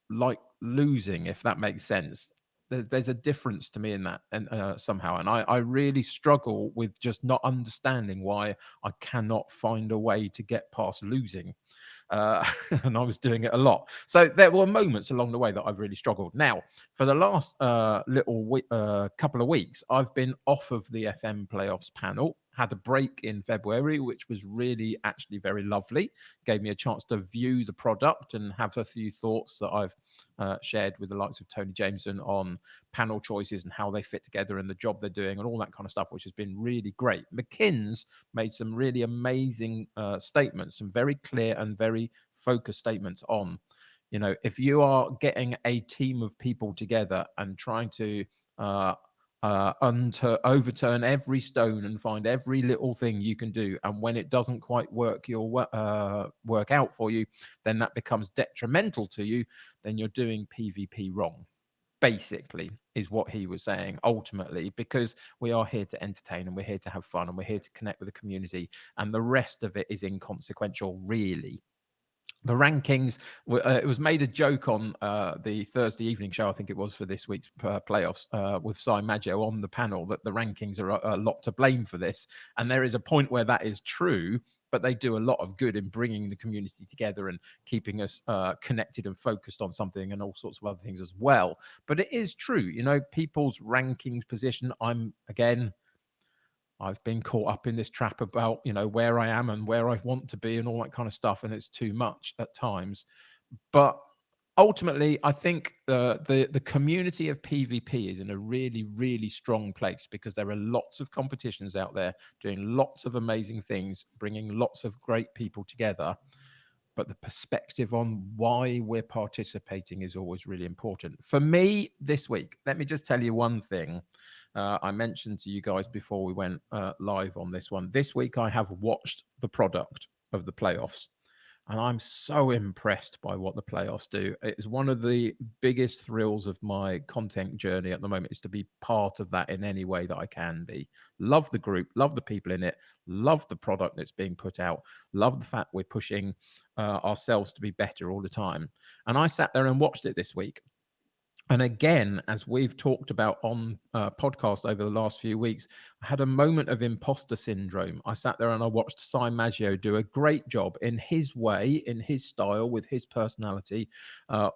like losing, if that makes sense. There's a difference to me in that, and somehow, and I really struggle with just not understanding why I cannot find a way to get past losing. uh, and I was doing it a lot. So there were moments along the way that I've really struggled. Now, for the last couple of weeks, I've been off of the FM playoffs panel. Had a break in February, which was really actually very lovely. Gave me a chance to view the product and have a few thoughts that I've shared with the likes of Tony Jameson on panel choices and how they fit together and the job they're doing and all that kind of stuff, which has been really great. McKinn's made some really amazing statements, some very clear and very focused statements on You know, if you are getting a team of people together and trying to uh, overturn every stone and find every little thing you can do, and when it doesn't quite work out for you, then that becomes detrimental to you. Then you're doing PvP wrong. Basically, is what he was saying ultimately, because we are here to entertain and we're here to have fun and we're here to connect with the community, and the rest of it is inconsequential, really. The rankings, it was made a joke on the Thursday evening show, I think it was, for this week's playoffs, with Si Maggio on the panel, that the rankings are a lot to blame for this. And there is a point where that is true, but they do a lot of good in bringing the community together and keeping us connected and focused on something, and all sorts of other things as well. But it is true, you know, people's rankings position. I've been caught up in this trap about, you know, where I am and where I want to be and all that kind of stuff, and it's too much at times. But ultimately, I think the community of PvP is in a really, really strong place, because there are lots of competitions out there doing lots of amazing things, bringing lots of great people together. But the perspective on why we're participating is always really important. For me this week, let me just tell you one thing. I mentioned to you guys before we went live on this one. This week, I have watched the product of the playoffs, and I'm so impressed by what the playoffs do. It's one of the biggest thrills of my content journey at the moment, is to be part of that in any way that I can be. Love the group, love the people in it, love the product that's being put out, love the fact we're pushing ourselves to be better all the time. And I sat there and watched it this week. And again, as we've talked about on podcasts over the last few weeks, I had a moment of imposter syndrome. I sat there and I watched Si Maggio do a great job in his way, in his style, with his personality,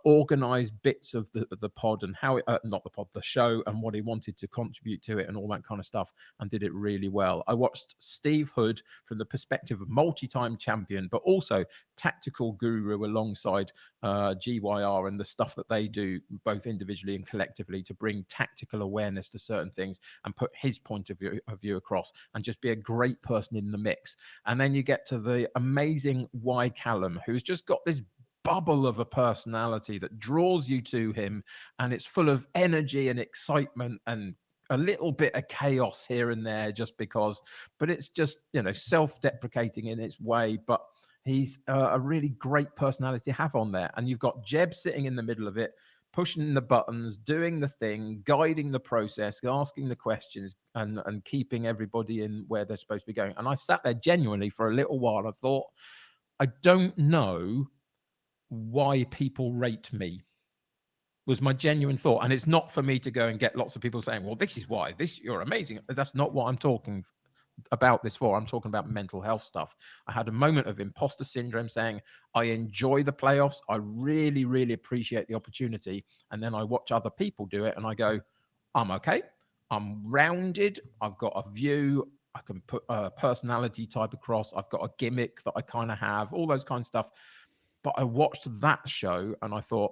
organize bits of the pod and how it, not the pod, the show, and what he wanted to contribute to it and all that kind of stuff, and did it really well. I watched Steve Hood from the perspective of multi-time champion, but also tactical guru alongside GYR, and the stuff that they do, both individually and collectively, to bring tactical awareness to certain things and put his point of view across, and just be a great person in the mix. And then you get to the amazing Y Callum, who's just got this bubble of a personality that draws you to him, and it's full of energy and excitement and a little bit of chaos here and there, just because, but it's just, you know, self-deprecating in its way. But he's a really great personality to have on there. And you've got Jeb sitting in the middle of it, pushing the buttons, doing the thing, guiding the process, asking the questions, and keeping everybody in where they're supposed to be going. And I sat there genuinely for a little while. I thought, I don't know why people rate me, was my genuine thought. And it's not for me to go and get lots of people saying, well, this is why, this, you're amazing. That's not what I'm talking about this for. I'm talking about mental health stuff. I had a moment of imposter syndrome, saying, I enjoy the playoffs. I really, really appreciate the opportunity. And then I watch other people do it and I go, I'm okay. I'm rounded. I've got a view. I can put a personality type across. I've got a gimmick that I kind of have, all those kind of stuff. But I watched that show and I thought,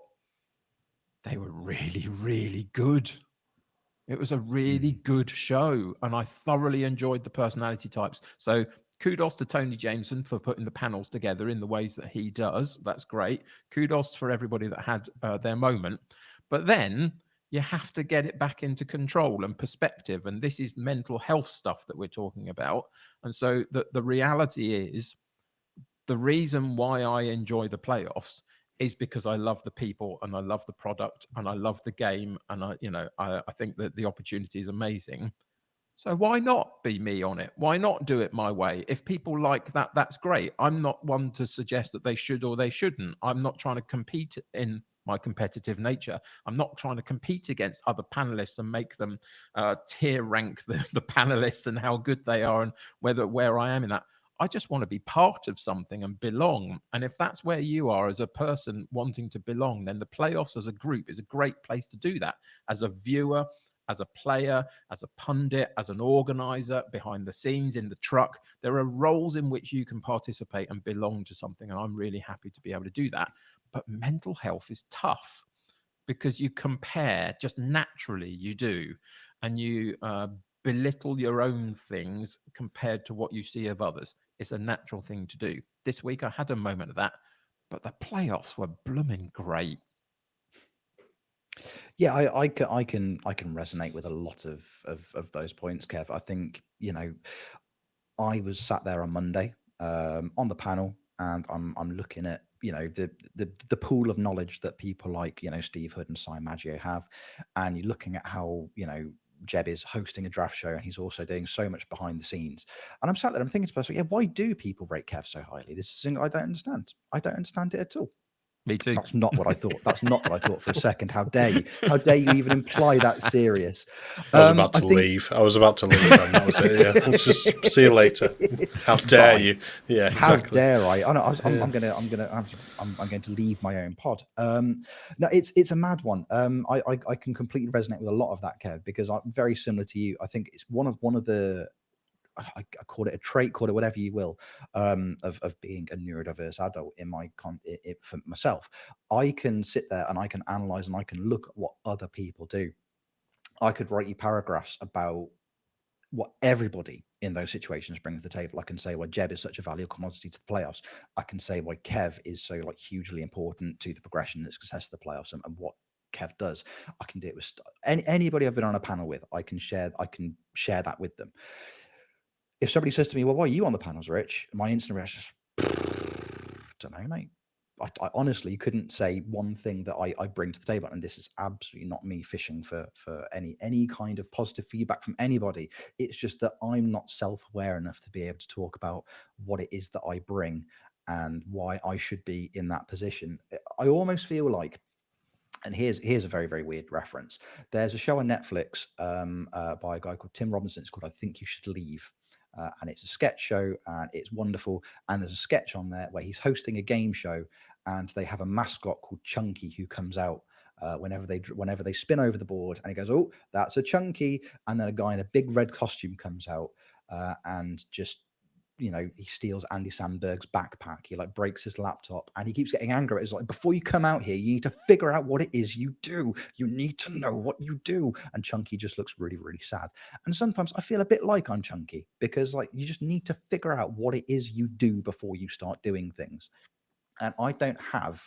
they were really, really good. It was a really good show, and I thoroughly enjoyed the personality types. So kudos to Tony Jameson for putting the panels together in the ways that he does. That's great. Kudos for everybody that had their moment. But then you have to get it back into control and perspective. And this is mental health stuff that we're talking about. And so the reality is, the reason why I enjoy the playoffs is because I love the people and I love the product and I love the game, and I think that the opportunity is amazing. So why not be me on it? Why not do it my way? If people like that, that's great. I'm not one to suggest that they should or they shouldn't. I'm not trying to compete in my competitive nature. I'm not trying to compete against other panelists and make them tier rank the panelists and how good they are and where I am in that. I just want to be part of something and belong. And if that's where you are as a person wanting to belong, then the playoffs as a group is a great place to do that. As a viewer, as a player, as a pundit, as an organizer, behind the scenes, in the truck, there are roles in which you can participate and belong to something. And I'm really happy to be able to do that. But mental health is tough, because you compare, just naturally you do, and you belittle your own things compared to what you see of others. It's a natural thing to do. This week I had a moment of that, but the playoffs were blooming great. Yeah, I can resonate with a lot of those points, Kev. I think, I was sat there on Monday on the panel, and I'm looking at, the pool of knowledge that people like, Steve Hood and Cy Maggio have, and you're looking at how, Jeb is hosting a draft show, and he's also doing so much behind the scenes. And I'm sat there, I'm thinking to myself, yeah, why do people rate Kev so highly? This is something I don't understand. I don't understand it at all. Me too. That's not what I thought. That's not what I thought for a second. How dare you? How dare you even imply that serious? I was about I to think leave. I was about to leave, and that was it. Yeah, let's just see you later. How dare Bye. you? Yeah, How exactly. dare I? Oh, no, Yeah. I'm going to leave my own pod. No, it's a mad one. I can completely resonate with a lot of that, Kev, because I'm very similar to you. I think it's one of the, I call it a trait, call it whatever you will, of being a neurodiverse adult in my for myself. I can sit there and I can analyze and I can look at what other people do. I could write you paragraphs about what everybody in those situations brings to the table. I can say why Jeb is such a valuable commodity to the playoffs. I can say why Kev is so like hugely important to the progression and success of the playoffs, and what Kev does. I can do it with anybody I've been on a panel with. I can share that with them. If somebody says to me, "Well, why are you on the panels, Rich?" My instant reaction is, "Don't know, mate." I honestly couldn't say one thing that I bring to the table, and this is absolutely not me fishing for any kind of positive feedback from anybody. It's just that I'm not self-aware enough to be able to talk about what it is that I bring and why I should be in that position. I almost feel like, and here's a very, very weird reference. There's a show on Netflix by a guy called Tim Robinson. It's called I Think You Should Leave. And it's a sketch show, and it's wonderful. And there's a sketch on there where he's hosting a game show, and they have a mascot called Chunky who comes out whenever they spin over the board, and he goes, "Oh, that's a Chunky," and then a guy in a big red costume comes out and just, he steals Andy Samberg's backpack. He like breaks his laptop, and he keeps getting angry. It's like, before you come out here, you need to figure out what it is you do. You need to know what you do. And Chunky just looks really, really sad. And sometimes I feel a bit like I'm Chunky, because like you just need to figure out what it is you do before you start doing things. And I don't have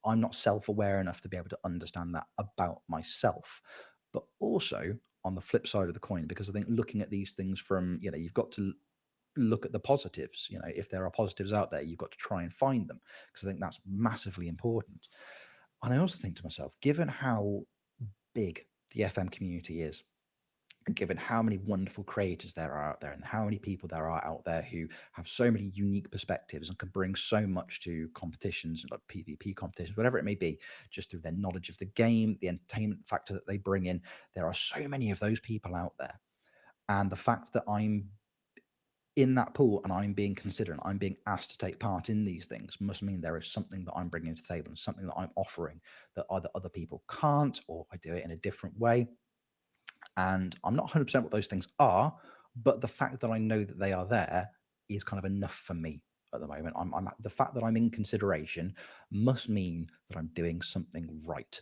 I'm not self-aware enough to be able to understand that about myself. But also on the flip side of the coin, because I think looking at these things from, you've got to look at the positives. If there are positives out there, you've got to try and find them, because I think that's massively important. And I also think to myself, given how big the FM community is, and given how many wonderful creators there are out there, and how many people there are out there who have so many unique perspectives and can bring so much to competitions, like PvP competitions, whatever it may be, just through their knowledge of the game, the entertainment factor that they bring in, there are so many of those people out there. And the fact that I'm in that pool and I'm being considered and I'm being asked to take part in these things must mean there is something that I'm bringing to the table, and something that I'm offering that either other people can't, or I do it in a different way. And I'm not 100% what those things are, but the fact that I know that they are there is kind of enough for me at the moment. The fact that I'm in consideration must mean that I'm doing something right.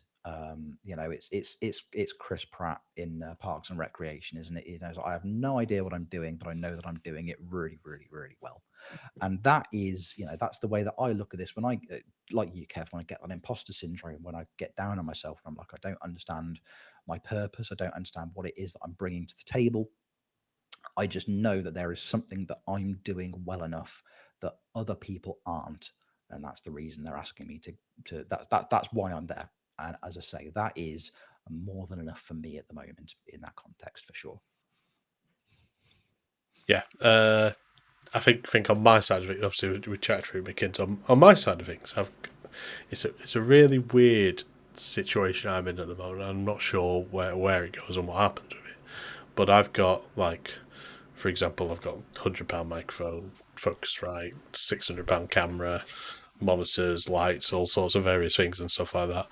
It's Chris Pratt in Parks and Recreation, isn't it? So I have no idea what I'm doing, but I know that I'm doing it really, really, really well. And that is, that's the way that I look at this. When I, like you, Kev, when I get that imposter syndrome, when I get down on myself and I'm like, I don't understand my purpose, I don't understand what it is that I'm bringing to the table. I just know that there is something that I'm doing well enough that other people aren't, and that's the reason they're asking me to. That's why I'm there. And as I say, that is more than enough for me at the moment in that context, for sure. Yeah. I think on my side of it, obviously we chatted through McKinsey. On my side of things, it's a really weird situation I'm in at the moment. I'm not sure where it goes and what happens with it. But I've got, like, for example, I've got £100 microphone, Focusrite, £600 camera, monitors, lights, all sorts of various things and stuff like that.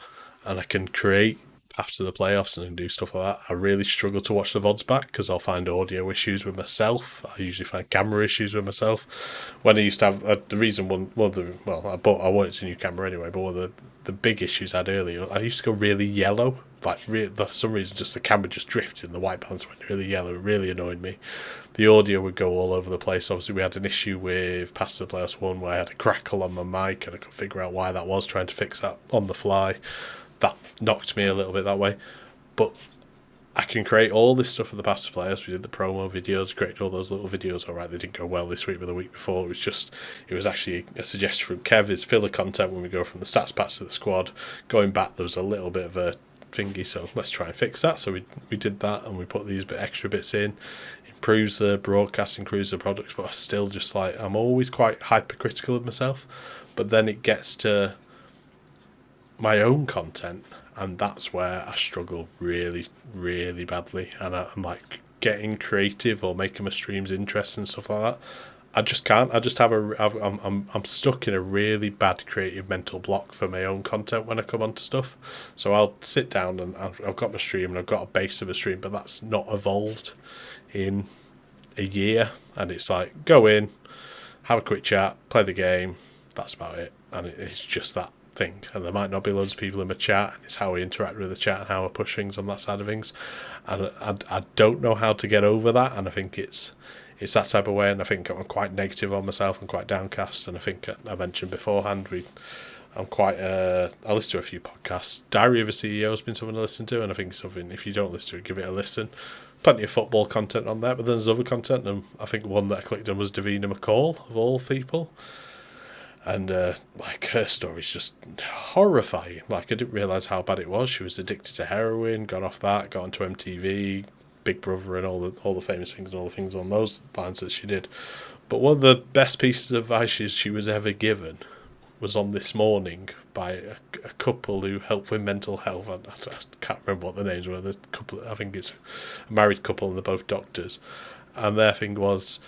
And I can create after the playoffs and do stuff like that, I really struggle to watch the VODs back because I'll find audio issues with myself. I usually find camera issues with myself. When I used to have the reason I wanted a new camera anyway, but one of the big issues I had earlier, I used to go really yellow. Like for some reason, just the camera just drifted and the white balance went really yellow. It really annoyed me. The audio would go all over the place. Obviously, we had an issue with Past the Playoffs 1 where I had a crackle on my mic and I couldn't figure out why that was, trying to fix that on the fly. That knocked me a little bit that way. But I can create all this stuff for the Past the Playoffs. We did the promo videos, created all those little videos. All right, they didn't go well this week, but the week before, it was actually a suggestion from Kev, is filler content when we go from the stats packs to the squad. Going back, there was a little bit of a thingy, so let's try and fix that. So we did that, and we put these extra bits in. Improves the broadcast, improves the products, but I still just I'm always quite hypercritical of myself. But then it gets to my own content, and that's where I struggle really, really badly. And I'm like getting creative or making my streams interesting and stuff like that. I just can't. I just I'm stuck in a really bad creative mental block for my own content when I come onto stuff. So I'll sit down and I've got my stream and I've got a base of a stream, but that's not evolved in a year. And it's like, go in, have a quick chat, play the game. That's about it. And it's just that thing. And there might not be loads of people in my chat, and it's how we interact with the chat and how I push things on that side of things. And I don't know how to get over that. And I think it's that type of way. And I think I'm quite negative on myself and quite downcast. And I think I mentioned beforehand, I listen to a few podcasts. Diary of a CEO has been something to listen to, and I think something, if you don't listen to it, give it a listen. Plenty of football content on there, but then there's other content, and I think one that I clicked on was Davina McCall, of all people. And her story's just horrifying. I didn't realise how bad it was. She was addicted to heroin, got off that, got onto MTV, Big Brother, and all the famous things and all the things on those lines that she did. But one of the best pieces of advice she was ever given was on This Morning by a couple who help with mental health. I can't remember what the names were. The couple, I think it's a married couple and they're both doctors. And their thing was,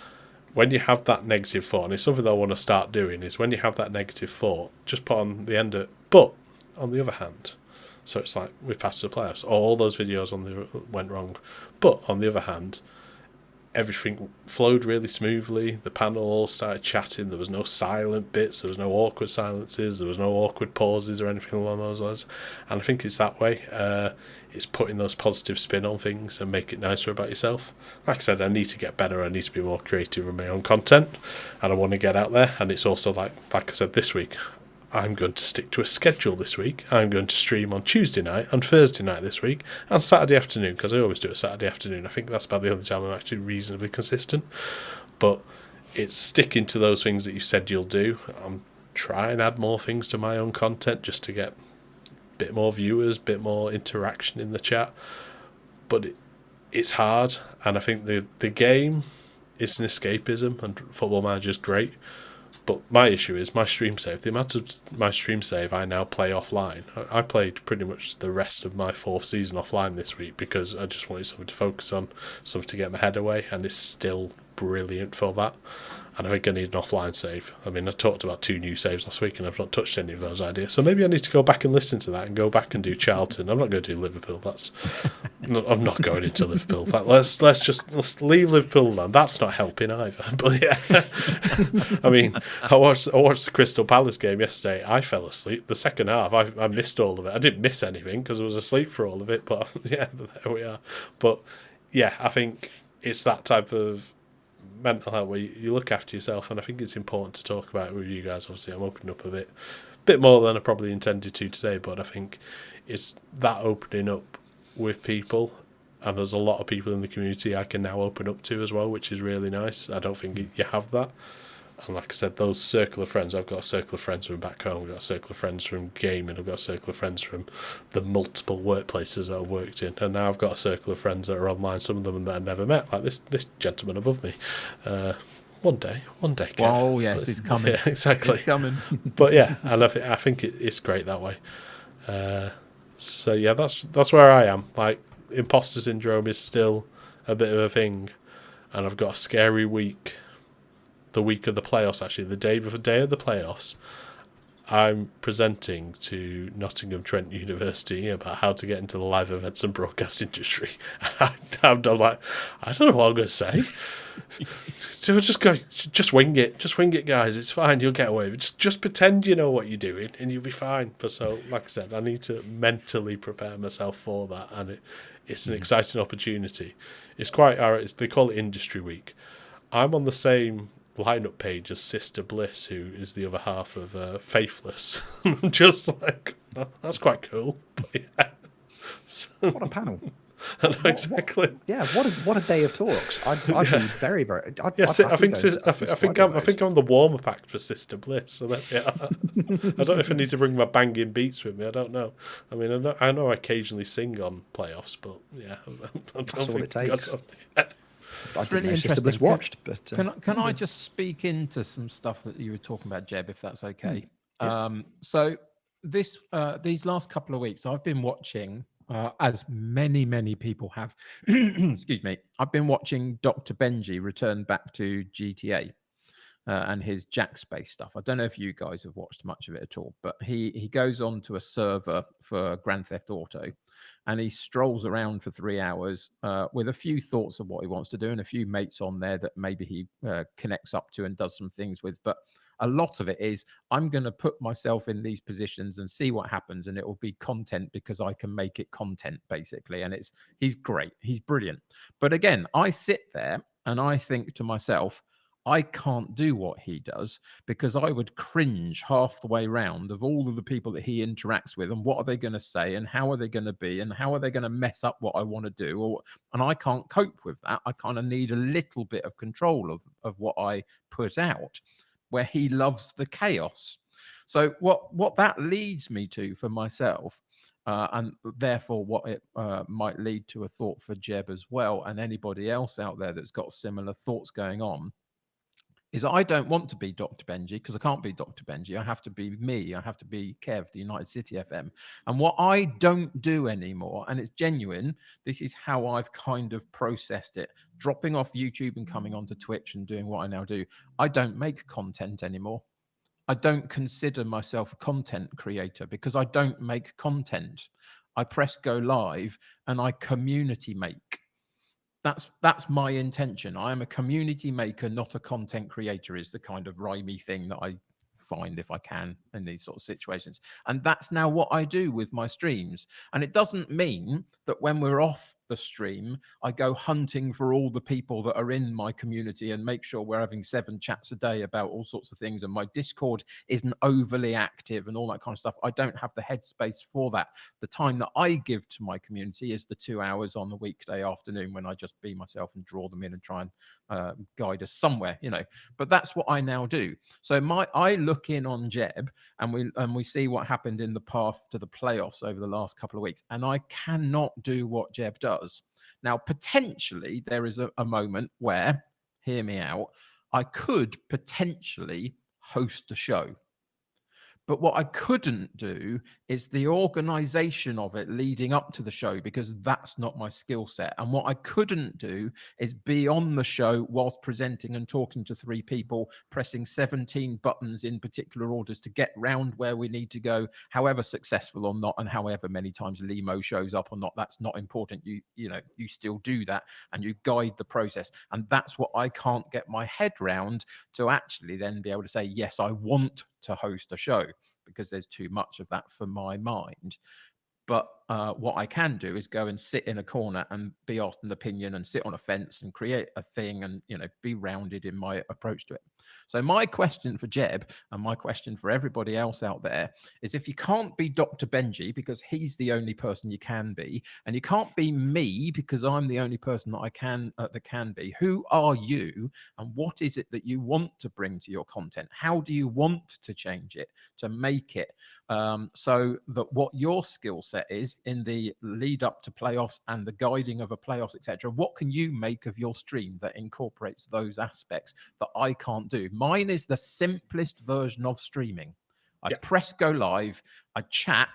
when you have that negative thought, and it's something that I want to start doing, is when you have that negative thought, just put on the end of, but on the other hand. So it's like, we've passed the playoffs, all those videos went wrong. But on the other hand, everything flowed really smoothly. The panel all started chatting. There was no silent bits. There was no awkward silences. There was no awkward pauses or anything along those lines. And I think it's that way. It's putting those positive spin on things and make it nicer about yourself. Like I said, I need to get better. I need to be more creative with my own content, and I want to get out there. And it's also like I said, this week, I'm going to stick to a schedule this week. I'm going to stream on Tuesday night and Thursday night this week and Saturday afternoon, because I always do a Saturday afternoon. I think that's about the only time I'm actually reasonably consistent. But it's sticking to those things that you said you'll do. I'm trying to add more things to my own content just to get a bit more viewers, a bit more interaction in the chat. But it's hard, and I think the game is an escapism, and Football Manager is great. But my issue is my stream save. The amount of my stream save I now play offline. I played pretty much the rest of my 4th season offline this week because I just wanted something to focus on, something to get my head away, and it's still brilliant for that. And I think I need an offline save. I mean, I talked about 2 new saves last week and I've not touched any of those ideas. So maybe I need to go back and listen to that and go back and do Charlton. I'm not going to do Liverpool. I'm not going into Liverpool. Let's leave Liverpool alone. That's not helping either. But yeah, I mean, I watched the Crystal Palace game yesterday. I fell asleep. The second half, I missed all of it. I didn't miss anything because I was asleep for all of it. But yeah, there we are. But yeah, I think it's that type of mental health where you look after yourself, and I think it's important to talk about it with you guys. Obviously, I'm opening up a bit more than I probably intended to today, but I think it's that opening up with people, and there's a lot of people in the community I can now open up to as well, which is really nice. I don't think you have that. And like I said, those circle of friends, I've got a circle of friends from back home, I've got a circle of friends from gaming, I've got a circle of friends from the multiple workplaces that I've worked in, and now I've got a circle of friends that are online, some of them that I've never met, like this gentleman above me. One day, Kev. Oh yes, it's coming. Yeah, exactly. It's coming. But yeah, and I think it's great that way. So yeah, that's where I am. Like, imposter syndrome is still a bit of a thing, and I've got a scary week. The week of the playoffs, actually, the day of the playoffs, I'm presenting to Nottingham Trent University about how to get into the live events and broadcast industry. And I'm like, I don't know what I'm going to say. So just wing it. Just wing it, guys. It's fine. You'll get away with it. Just pretend you know what you're doing and you'll be fine. But so, like I said, I need to mentally prepare myself for that. And it's an exciting opportunity. It's quite, they call it Industry Week. I'm on the same lineup page as Sister Bliss, who is the other half of Faithless. I'm just like, oh, that's quite cool. But yeah. So, What a panel. I know exactly. What a day of talks. I'd be very, very. Yes, I think I'm the warm up act for Sister Bliss. So that, yeah, I don't know if I need to bring my banging beats with me. I don't know. I mean, I know I occasionally sing on playoffs, but yeah, I don't That's all it think takes. I didn't Really know Sister Bliss interesting. watched, but Can I just speak into some stuff that you were talking about, Jeb, if that's okay? Yeah. So these last couple of weeks, I've been watching, as many people have. Excuse me. I've been watching Dr. Benji return back to GTA. And his Jack Space stuff. I don't know if you guys have watched much of it at all, but he goes on to a server for Grand Theft Auto, and he strolls around for 3 hours with a few thoughts of what he wants to do and a few mates on there that maybe he connects up to and does some things with. But a lot of it is, I'm going to put myself in these positions and see what happens, and it will be content because I can make it content, basically. And he's great. He's brilliant. But again, I sit there and I think to myself, I can't do what he does because I would cringe half the way round of all of the people that he interacts with, and what are they going to say and how are they going to be and how are they going to mess up what I want to do, and I can't cope with that. I kind of need a little bit of control of what I put out, where he loves the chaos. So what that leads me to for myself, and therefore what it might lead to a thought for Jeb as well, and anybody else out there that's got similar thoughts going on, is I don't want to be Dr. Benji because I can't be Dr. Benji. I have to be me. I have to be Kev, the United City FM. And what I don't do anymore, and it's genuine, this is how I've kind of processed it, dropping off YouTube and coming onto Twitch and doing what I now do. I don't make content anymore. I don't consider myself a content creator because I don't make content. I press go live and I community make. That's my intention. I am a community maker, not a content creator, is the kind of rhymey thing that I find if I can in these sort of situations. And that's now what I do with my streams. And it doesn't mean that when we're off the stream, I go hunting for all the people that are in my community and make sure we're having 7 chats a day about all sorts of things. And my Discord isn't overly active and all that kind of stuff. I don't have the headspace for that. The time that I give to my community is the 2 hours on the weekday afternoon when I just be myself and draw them in and try and guide us somewhere, But that's what I now do. So I look in on Jeb and we see what happened in the path to the playoffs over the last couple of weeks, and I cannot do what Jeb does. Now, potentially there is a moment where, hear me out, I could potentially host a show. But what I couldn't do is the organization of it leading up to the show, because that's not my skill set. And what I couldn't do is be on the show whilst presenting and talking to 3 people, pressing 17 buttons in particular orders to get round where we need to go, however successful or not, and however many times Limo shows up or not. That's not important. You still do that and you guide the process. And that's what I can't get my head round, to actually then be able to say, yes, I want to host a show, because there's too much of that for my mind. But what I can do is go and sit in a corner and be asked an opinion and sit on a fence and create a thing and, be rounded in my approach to it. So my question for Jeb and my question for everybody else out there is, if you can't be Dr. Benji because he's the only person you can be, and you can't be me because I'm the only person that can be, who are you and what is it that you want to bring to your content? How do you want to change it, to make it so that what your skill set is in the lead up to playoffs and the guiding of a playoffs, etc. What can you make of your stream that incorporates those aspects that I can't do? Mine is the simplest version of streaming. I press go live, I chat,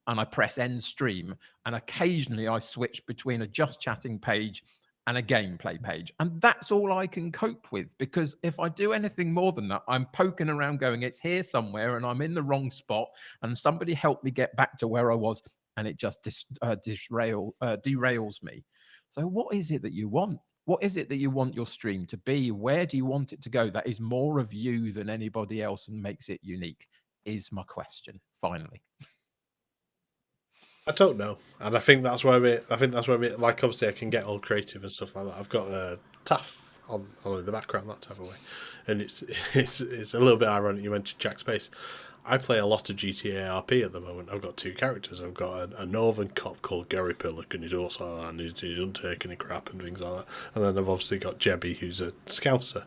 and I press end stream. And occasionally I switch between a just chatting page and a gameplay page. And that's all I can cope with, because if I do anything more than that, I'm poking around going, it's here somewhere and I'm in the wrong spot, and somebody help me get back to where I was, and it just derails me. So what is it that you want? What is it that you want your stream to be? Where do you want it to go that is more of you than anybody else and makes it unique? Is my question, finally. I don't know, and I think that's where it. Like, obviously, I can get all creative and stuff like that. I've got a TAF on in the background that type of way, and it's a little bit ironic you mentioned Jack Space. I play a lot of GTA RP at the moment. I've got two characters. I've got a northern cop called Gary Pillock, and he's also that, and he doesn't take any crap and things like that. And then I've obviously got Jebby, who's a scouser.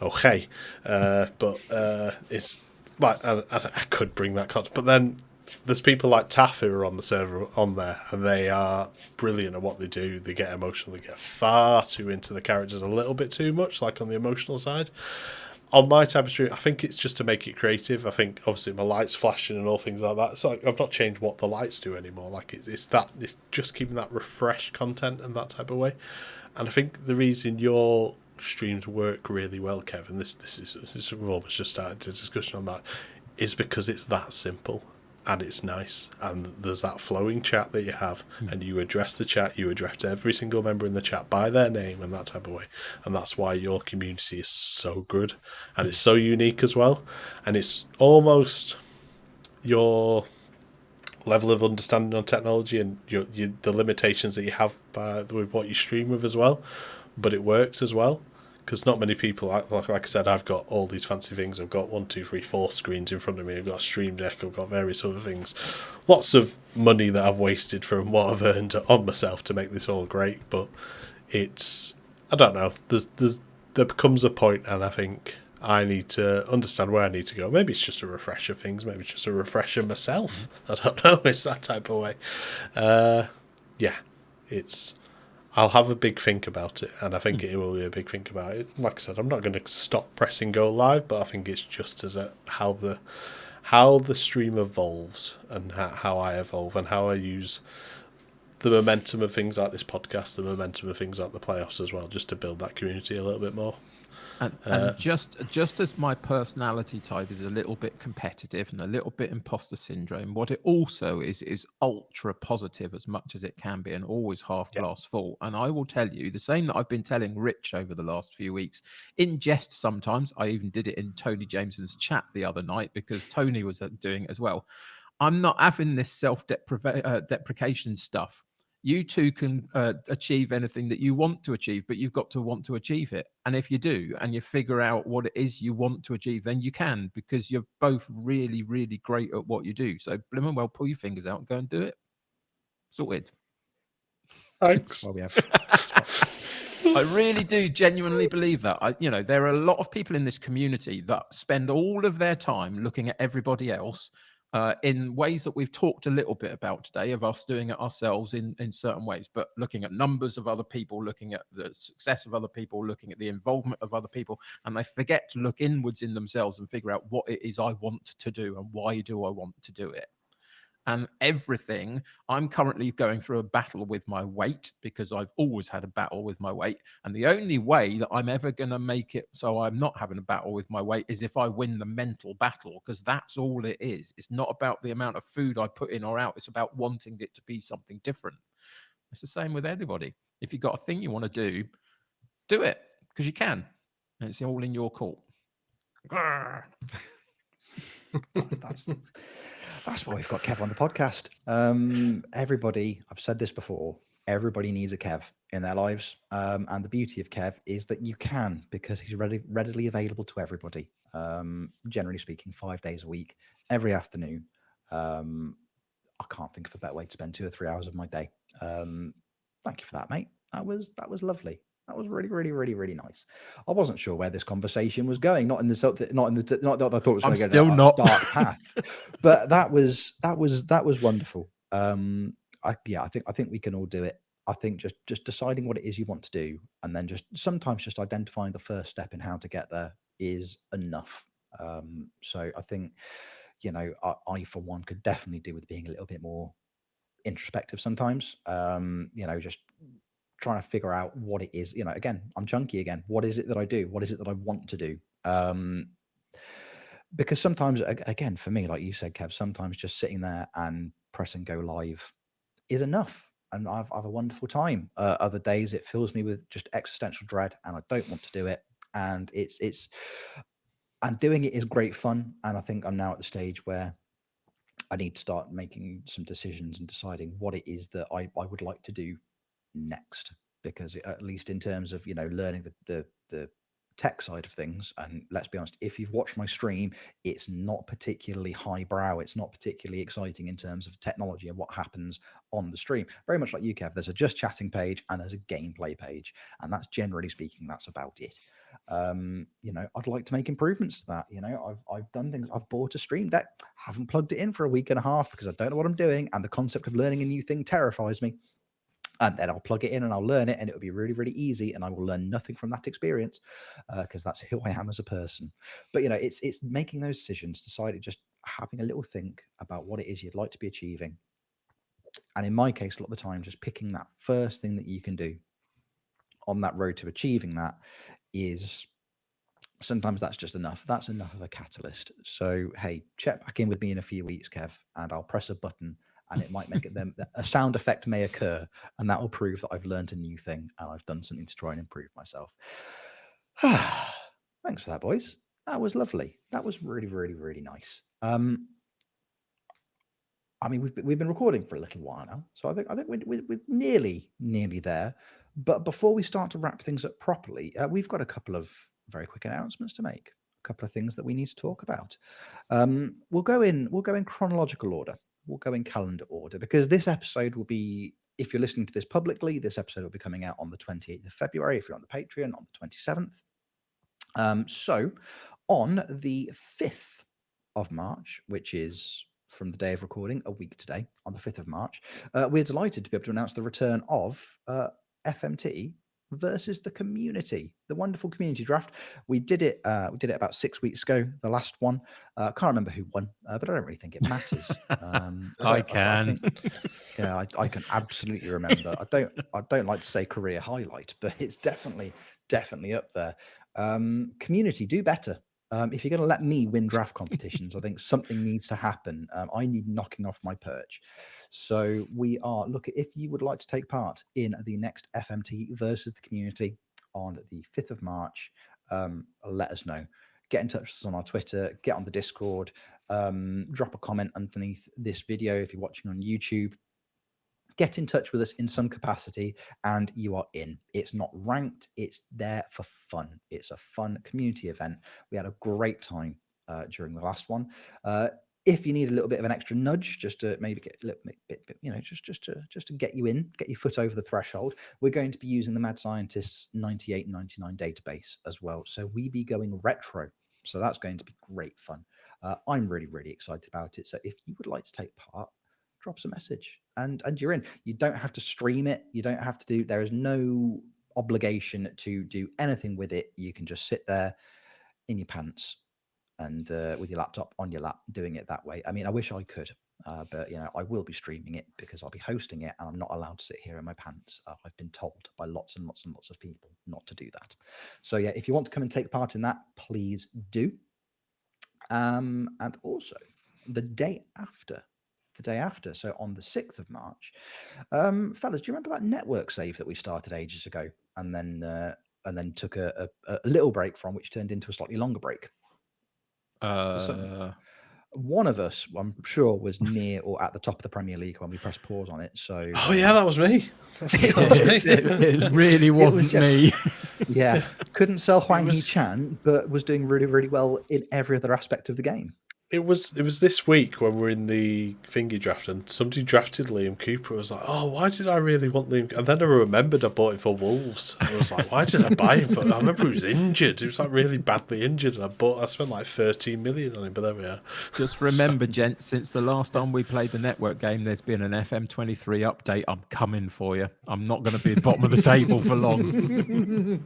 Okay, it's like I could bring that concept, but then there's people like Taff who are on the server on there, and they are brilliant at what they do. They get emotional. They get far too into the characters, a little bit too much, like on the emotional side. On my type of stream, I think it's just to make it creative. I think obviously my lights flashing and all things like that. So I've not changed what the lights do anymore. Like it's just keeping that refreshed content and that type of way. And I think the reason your streams work really well, Kevin, this is we've almost just started a discussion on that, is because it's that simple and it's nice, and there's that flowing chat that you have, and you address the chat, you address every single member in the chat by their name and that type of way, and that's why your community is so good and it's so unique as well, and it's almost your level of understanding on technology and the limitations that you have with what you stream with as well, but it works as well. Because not many people, like I said, I've got all these fancy things. I've got 1, 2, 3, 4 screens in front of me. I've got a stream deck. I've got various other things. Lots of money that I've wasted from what I've earned on myself to make this all great. But it's, I don't know. There becomes a point, and I think I need to understand where I need to go. Maybe it's just a refresher things. Maybe it's just a refresher myself. I don't know. It's that type of way. Yeah, it's. I'll have a big think about it, and I think it will be a big think about it. Like I said, I'm not going to stop pressing go live, but I think it's just as how the stream evolves and how I evolve and how I use the momentum of things like this podcast, the momentum of things like the playoffs as well, just to build that community a little bit more. And just as my personality type is a little bit competitive and a little bit imposter syndrome, what it also is ultra positive as much as it can be, and always half glass full. And I will tell you the same that I've been telling Rich over the last few weeks, in jest sometimes. I even did it in Tony Jameson's chat the other night because Tony was doing it as well. I'm not having this self-deprecation stuff. You two can achieve anything that you want to achieve, but you've got to want to achieve it. And if you do, and you figure out what it is you want to achieve, then you can, because you're both really, really great at what you do. So, blimmin' well, pull your fingers out and go and do it. Sorted. Thanks. Well, we have. I really do genuinely believe that. There are a lot of people in this community that spend all of their time looking at everybody else in ways that we've talked a little bit about today, of us doing it ourselves in certain ways, but looking at numbers of other people, looking at the success of other people, looking at the involvement of other people, and they forget to look inwards in themselves and figure out what it is I want to do and why do I want to do it. And everything, I'm currently going through a battle with my weight, because I've always had a battle with my weight. And the only way that I'm ever going to make it so I'm not having a battle with my weight is if I win the mental battle, because that's all it is. It's not about the amount of food I put in or out. It's about wanting it to be something different. It's the same with anybody. If you've got a thing you want to do it, because you can. And it's all in your court. That's why we've got Kev on the podcast. Everybody, I've said this before, everybody needs a Kev in their lives. And the beauty of Kev is that you can, because he's readily available to everybody. Generally speaking, 5 days a week, every afternoon. I can't think of a better way to spend 2 or 3 hours of my day. Thank you for that, mate. That was lovely. That was really, really, really, really nice. I wasn't sure where this conversation was going. Not that I thought it was going to go still down not. a dark path, but that was wonderful. I think we can all do it. I think just deciding what it is you want to do, and then sometimes just identifying the first step in how to get there is enough. So I think, I for one could definitely do with being a little bit more introspective sometimes. Just trying to figure out what it is. Again, I'm chunky again. What is it that I do? What is it that I want to do? Because sometimes, again, for me, like you said, Kev, sometimes just sitting there and pressing go live is enough. And I have a wonderful time. Other days it fills me with just existential dread and I don't want to do it. And and doing it is great fun. And I think I'm now at the stage where I need to start making some decisions and deciding what it is that I would like to do next. Because at least in terms of, learning the tech side of things, and let's be honest, if you've watched my stream, it's not particularly highbrow. It's not particularly exciting in terms of technology and what happens on the stream. Very much like you, Kev, there's a just chatting page and there's a gameplay page. And that's, generally speaking, that's about it. I'd like to make improvements to that. I've done things. I've bought a stream deck, haven't plugged it in for a week and a half because I don't know what I'm doing. And the concept of learning a new thing terrifies me. And then I'll plug it in and I'll learn it, and it'll be really, really easy. And I will learn nothing from that experience because that's who I am as a person. But it's making those decisions, deciding, just having a little think about what it is you'd like to be achieving. And in my case, a lot of the time, just picking that first thing that you can do on that road to achieving that is sometimes that's just enough. That's enough of a catalyst. So hey, check back in with me in a few weeks, Kev, and I'll press a button. And it might make it then a sound effect may occur, and that will prove that I've learned a new thing and I've done something to try and improve myself. Thanks for that, boys. That was lovely. That was really, really, really nice. We've been recording for a little while now, so I think we're nearly there. But before we start to wrap things up properly, we've got a couple of very quick announcements to make. A couple of things that we need to talk about. We'll go in chronological order. We'll go in calendar order, because this episode will be, if you're listening to this publicly, this episode will be coming out on the 28th of February. If you're on the Patreon, on the 27th. So on the 5th of March, which is from the day of recording, a week today, on the 5th of March, we're delighted to be able to announce the return of FMT versus the community, the wonderful community draft. We did it about 6 weeks ago, the last one. I can't remember who won, but I don't really think it matters. I can. I can absolutely remember. I don't like to say career highlight, but it's definitely up there. Community, do better. If you're going to let me win draft competitions, I think something needs to happen. I need knocking off my perch. So if you would like to take part in the next FMT versus the community on the 5th of March, let us know. Get in touch with us on our Twitter, get on the Discord, drop a comment underneath this video if you're watching on YouTube. Get in touch with us in some capacity and you are in. It's not ranked, it's there for fun. It's a fun community event. We had a great time during the last one. If you need a little bit of an extra nudge, just to maybe get a little bit, just to get you in, get your foot over the threshold, we're going to be using the Mad Scientist's 9899 database as well. So we be going retro. So that's going to be great fun. I'm really, really excited about it. So if you would like to take part, drop us a message and you're in. You don't have to stream it. You don't have to do, there is no obligation to do anything with it. You can just sit there in your pants and with your laptop on your lap doing it that way. I mean, I wish I could, but I will be streaming it because I'll be hosting it and I'm not allowed to sit here in my pants. I've been told by lots and lots and lots of people not to do that. So yeah, if you want to come and take part in that, please do. And also the day after, so on the 6th of March, fellas, do you remember that network save that we started ages ago and then took a little break from, which turned into a slightly longer break? One of us, I'm sure, was near or at the top of the Premier League when we pressed pause on it. So yeah, that was me. It really wasn't me. Yeah, couldn't sell Huang He-Chan, but was doing really, really well in every other aspect of the game. It was this week when we were in the thingy draft and somebody drafted Liam Cooper. I was like, oh, why did I really want Liam? And then I remembered I bought him for Wolves. I was like, why did I buy him for? I remember he was injured. He was like really badly injured, and I spent like 13 million on him. But there we are. Just remember, gents, since the last time we played the network game, there's been an FM23 update. I'm coming for you. I'm not going to be at the bottom of the table for long.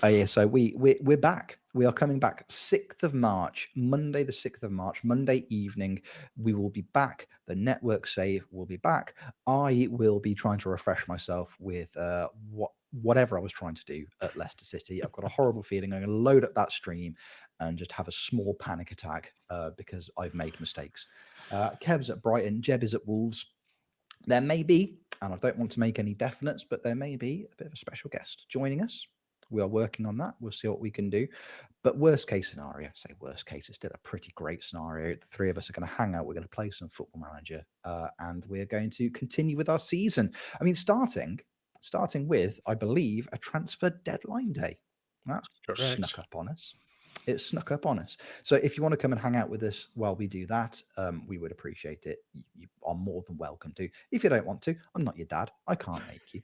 Yeah, so we're back. We are coming back 6th of March, Monday the 6th of March, Monday evening. We will be back. The network save will be back. I will be trying to refresh myself with whatever I was trying to do at Leicester City. I've got a horrible feeling I'm going to load up that stream and just have a small panic attack because I've made mistakes. Kev's at Brighton, Jeb is at Wolves. There may be, and I don't want to make any definites, but there may be a bit of a special guest joining us. We are working on that. We'll see what we can do. But worst case scenario, say worst case, it's still a pretty great scenario. The three of us are going to hang out. We're going to play some Football Manager, and we're going to continue with our season. I mean, starting with, I believe, a transfer deadline day. That's Correct. snuck up on us. It snuck up on us. So if you want to come and hang out with us while we do that, we would appreciate it. You are more than welcome to. If you don't want to, I'm not your dad. I can't make you.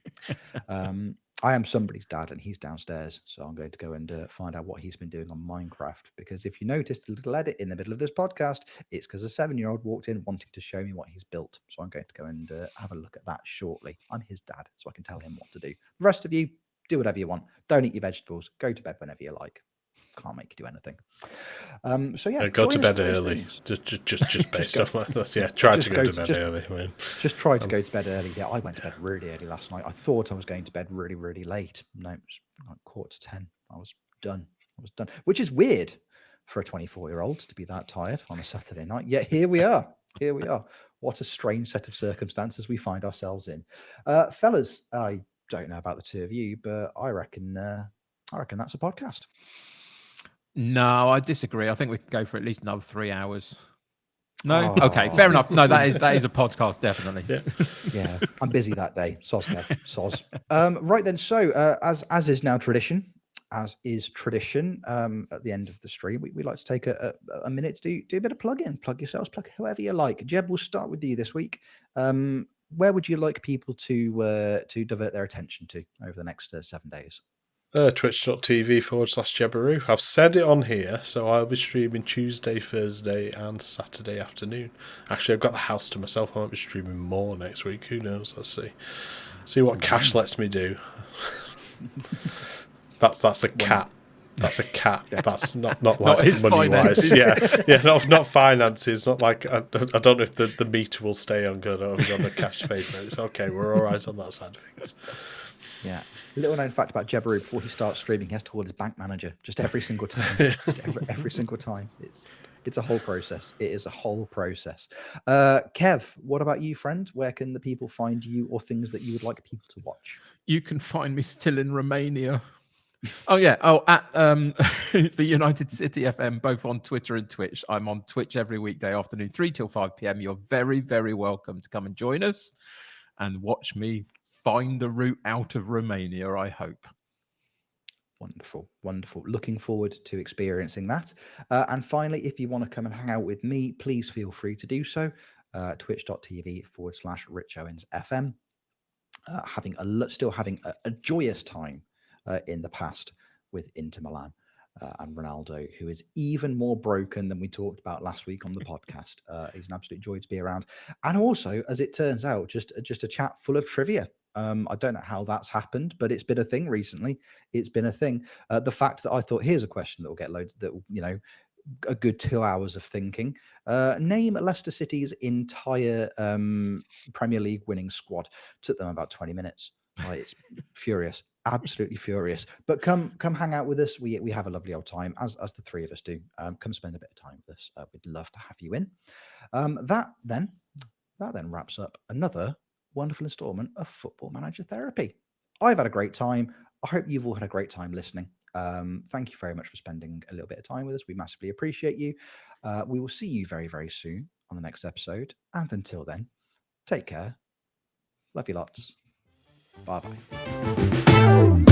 I am somebody's dad, and he's downstairs. So I'm going to go and find out what he's been doing on Minecraft. Because if you noticed a little edit in the middle of this podcast, it's because a 7-year-old walked in wanting to show me what he's built. So I'm going to go and have a look at that shortly. I'm his dad, so I can tell him what to do. The rest of you, do whatever you want. Don't eat your vegetables. Go to bed whenever you like. Can't make you do anything. So yeah, Go to bed early. Just based off like that. Yeah, try to go to bed early. I mean, just try to go to bed early. Yeah, I went to bed really early last night. I thought I was going to bed really, really late. No, it was like 9:45. I was done. Which is weird for a 24-year-old to be that tired on a Saturday night. Yet here we are. What a strange set of circumstances we find ourselves in. Fellas, I don't know about the two of you, but I reckon that's a podcast. No, I disagree. I think we could go for at least another 3 hours. No? Oh. Okay, fair enough. No, that is a podcast, definitely. Yeah, I'm busy that day. Soz, Kev. Soz. Right then, so as is now tradition, at the end of the stream, we like to take a minute to do a bit of plug-in. Plug yourselves, plug whoever you like. Jeb, we'll start with you this week. Where would you like people to divert their attention to over the next 7 days? Twitch.tv/Jebaroo. I've said it on here, so I'll be streaming Tuesday, Thursday, and Saturday afternoon. Actually, I've got the house to myself. I might be streaming more next week. Who knows? Let's see. See what cash lets me do. That's a cat. That's a cat. That's not like money wise. Yeah. Not finances. Not like I don't know if the meter will stay on good or on the cash payment. It's okay. We're all right on that side of things. Yeah. Little known fact about Jebaroo: before he starts streaming, he has to call his bank manager just every single time. every single time. It's a whole process. It is a whole process. Kev, what about you, friend? Where can the people find you, or things that you would like people to watch? You can find me still in Romania. At the United City FM, both on Twitter and Twitch. I'm on Twitch every weekday afternoon, 3 till 5 p.m. You're very, very welcome to come and join us and watch me find a route out of Romania, I hope. Wonderful. Looking forward to experiencing that. And finally, if you want to come and hang out with me, please feel free to do so. Twitch.tv/RichOwensFM. Still having a joyous time in the past with Inter Milan and Ronaldo, who is even more broken than we talked about last week on the podcast. He's an absolute joy to be around. And also, as it turns out, just a chat full of trivia. I don't know how that's happened, but it's been a thing recently. It's been a thing. The fact that I thought, here's a question that will get loads, that will, a good 2 hours of thinking. Name Leicester City's entire Premier League winning squad. Took them about 20 minutes. It's furious, absolutely furious. But come hang out with us. We have a lovely old time, as the three of us do. Come spend a bit of time with us. We'd love to have you in. That then wraps up another wonderful installment of Football Manager Therapy. I've had a great time. I hope you've all had a great time listening. Thank you very much for spending a little bit of time with us. We massively appreciate you. We will see you very, very soon on the next episode. And until then, take care. Love you lots. Bye-bye.